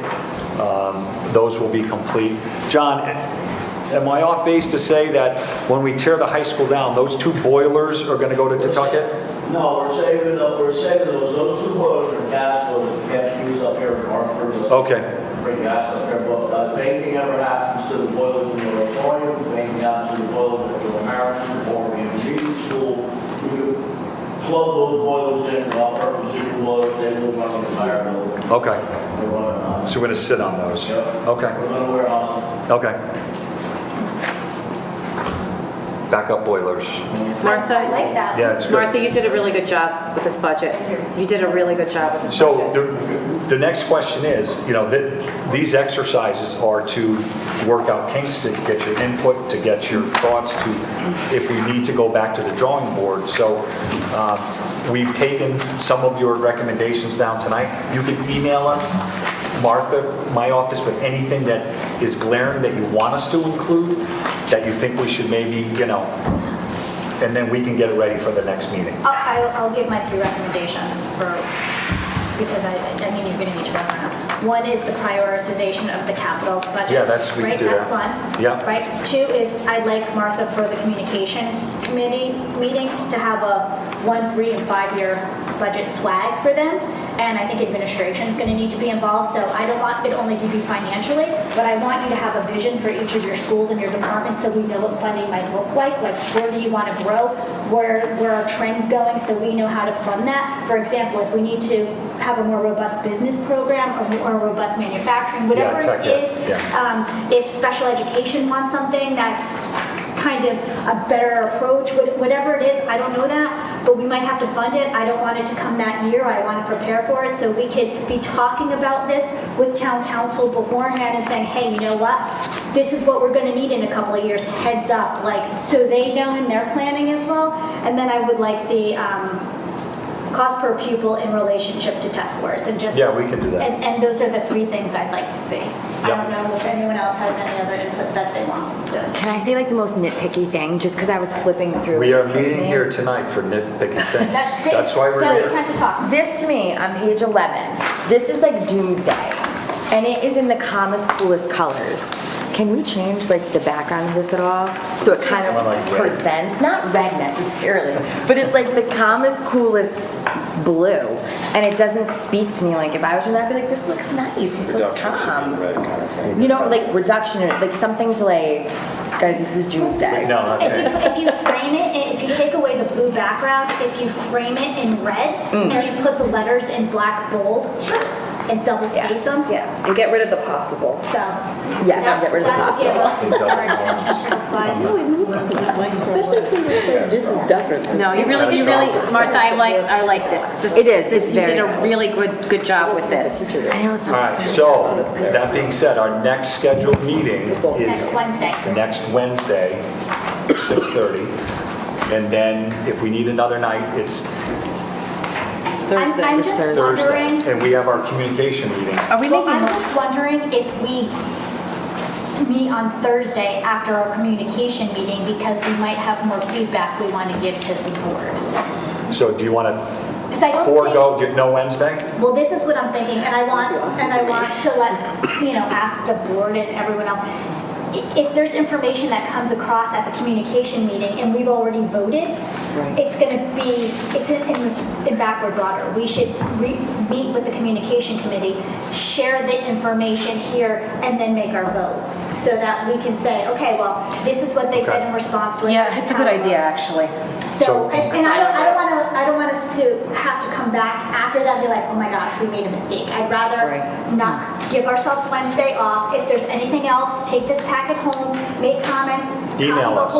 Those will be complete. John, am I off base to say that when we tear the high school down, those 2 boilers are going to go to Tuckett? No, we're saving those 2 boilers are gas boilers, we can't use up here in Branford. Okay. Bring gas up there, but if anything ever happens to the boilers in the auditorium, if anything happens to the boilers at the Harrison or in the reading school, we could plug those boilers in, all-purpose super boilers, they will run the entire building. Okay. They're running on. So we're going to sit on those? Yep. Okay. We're gonna warehouse them. Okay. Backup boilers. Martha? I like that. Yeah, it's good. Martha, you did a really good job with this budget. You did a really good job with this So budget. the next question is, these exercises are to work out kinks, to get your input, to get your thoughts, to if we need to go back to the drawing board. So we've taken some of your recommendations down tonight. You can email us, Martha, my office, with anything that is glaring that you want us to include, that you think we should maybe, and then we can get it ready for the next meeting. I'll give my 3 recommendations because I mean, you're going to need to run around. One is the prioritization of the capital budget. Yeah, we can right? do That's that. one. Yeah. Right. 2 is I'd like Martha for the communication committee meeting to have a 1, 3, and 5-year budget swag for them. And I think administration is going to need to be involved. So I don't want it only to be financially, but I want you to have a vision for each of your schools and your departments so we know what funding might look like. Like where do you want to grow? Where are trends going so we know how to fund that? For example, if we need to have a more robust business program or more robust manufacturing, whatever Yeah, it is. yeah. If special education wants something that's kind of a better approach, whatever it is, I don't know that, but we might have to fund it. I don't want it to come that year. I want to prepare for it, so we could be talking about this with town council beforehand and saying, hey, you know what? This is what we're going to need in a couple of years, heads up, like, so they know in their planning as well. And then I would like the cost per pupil in relationship to test scores and just. Yeah, we can do that. And those are the 3 things I'd like to see. I don't know if anyone else has any other input that they want to. Can I say like the most nitpicky thing, just because I was flipping through. We are this meeting thing? here tonight for nitpicking things. That's That's why we're So here. time to talk. This to me, on page 11, this is like doomsday, and it is in the calmest, coolest colors. Can we change like the background of this at all? So it kind of Like red. presents, not red necessarily, but it's like the calmest, coolest blue. And it doesn't speak to me like if I was doing that, I'd be like, this looks nice, this looks calm. Red kind of thing. You know, like reduction, in it, like something to like, guys, this is doomsday. No, not If that. you frame it, if you take away the blue background, if you frame it in red, and you put the letters in black bold, and double space them. Yeah, and get rid of the possible. So. Yes, I'll get rid of the that would give possible. our attention to the slide. This is different. No, you really, Martha, I like this. It is, it's You did very a really good job with this. I know it's All not. right, so that being said, our next scheduled meeting is Next Wednesday. next Wednesday, 6:30. And then if we need another night, it's I'm just Thursday. wondering, And we have our communication meeting. Are we well, making, I'm just wondering if we meet on Thursday after our communication meeting, because we might have more feedback we want to give to the board. So do you want to 'Cause I don't forego, no Wednesday? Well, this is what I'm thinking, and I want to let, ask the board and everyone else. If there's information that comes across at the communication meeting and we've already voted, it's in backwards order. We should meet with the communication committee, share the information here, and then make our vote. So that we can say, okay, well, this is what they said in response to it. yeah, it's a good idea, actually. So, and I don't want us to have to come back after that and be like, oh my gosh, we made a mistake. I'd rather not give ourselves Wednesday off. If there's anything else, take this packet home, make comments. Email the us.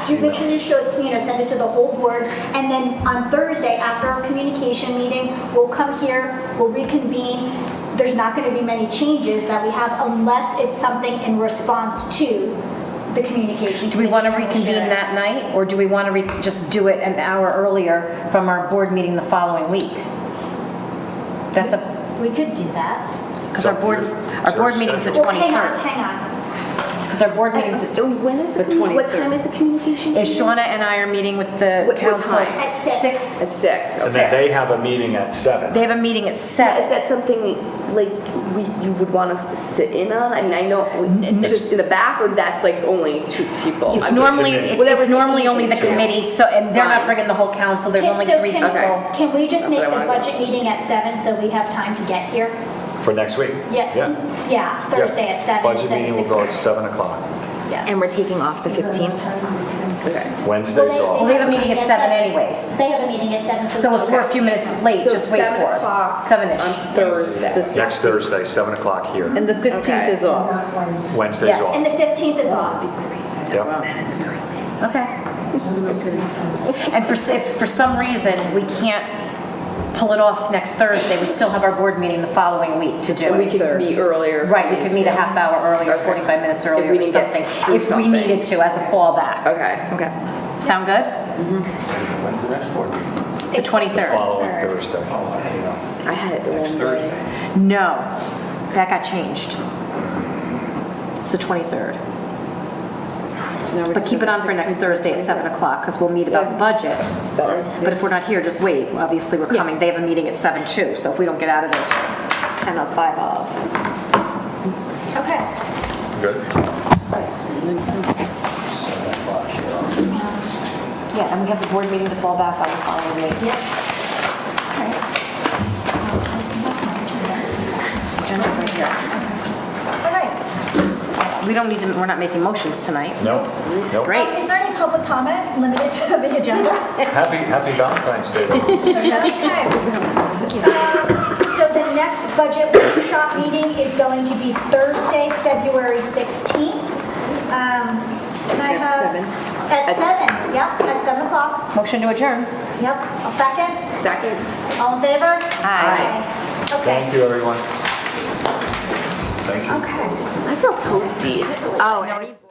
Make sure you should, send it to the whole board. And then on Thursday, after our communication meeting, we'll come here, we'll reconvene. There's not going to be many changes that we have unless it's something in response to the communication. Do we want to reconvene that night, or do we want to just do it an hour earlier from our board meeting the following week? We could do that. Because our board meeting's the Well, 23rd. hang on. Because our board meeting's When is the 23rd? What time is the communication? is Shauna and I are meeting with the What council. time? At 6. At 6. And then they have a meeting at 7. They have a meeting at Is 7. that something like you would want us to sit in on? I mean, I know just in the back, or that's like only 2 people. It's I'm normally, just- it's whatever normally only the easiest. committee, so, and they're not Fine. bringing the whole council, there's only 3 people. Can we just That's make what I the wanna do. budget meeting at 7 so we have time to get here? For next week? Yeah, Thursday at 7. Budget instead of meeting will go at 6:30. 7 o'clock. Yeah. And we're taking off the 15th. Okay. Wednesday's Well, off. Well, they have a meeting at 7 anyways. They have a meeting at 7. So if we're a few minutes late, So just wait 7 for us. o'clock 7-ish. on Thursday. Next Thursday, 7 o'clock here. And the 15th is off. Wednesday's Yes. off. And the 15th is off. Yep. Okay. And if for some reason we can't pull it off next Thursday, we still have our board meeting the following week to do And we it. could meet earlier. if Right, we could meet a half hour earlier, Okay. 45 minutes earlier we or didn't get something. through If we something. needed to as a fallback. Okay. Okay. Sound good? When's the next board meeting? The 23rd. Following Thursday. I had it the Next one Thursday. day. No, that got changed. It's the 23rd. But keep it on for next Thursday at 7 o'clock, because we'll meet about the budget. It's better. But if we're not here, just wait. Obviously, we're coming. They have a meeting at 7 too, so if we don't get out of there till 10 of 5 of. Okay. Good. Yeah, and we have the board meeting to fall back on the following week. Yep. Agenda's right here. All right. We don't need to, we're not making motions tonight. Nope. Nope. Great. Is there any public comment limited to the agenda? Happy Valentine's Day. ladies. So the next budget workshop meeting is going to be Thursday, February 16th. Can I have? At 7, yep, at 7 o'clock. Motion to adjourn. Yep, I'll second. Second. All in favor? Aye. Okay. Thank you, everyone. Thank you. Okay. I feel toasty. Is it really? Oh,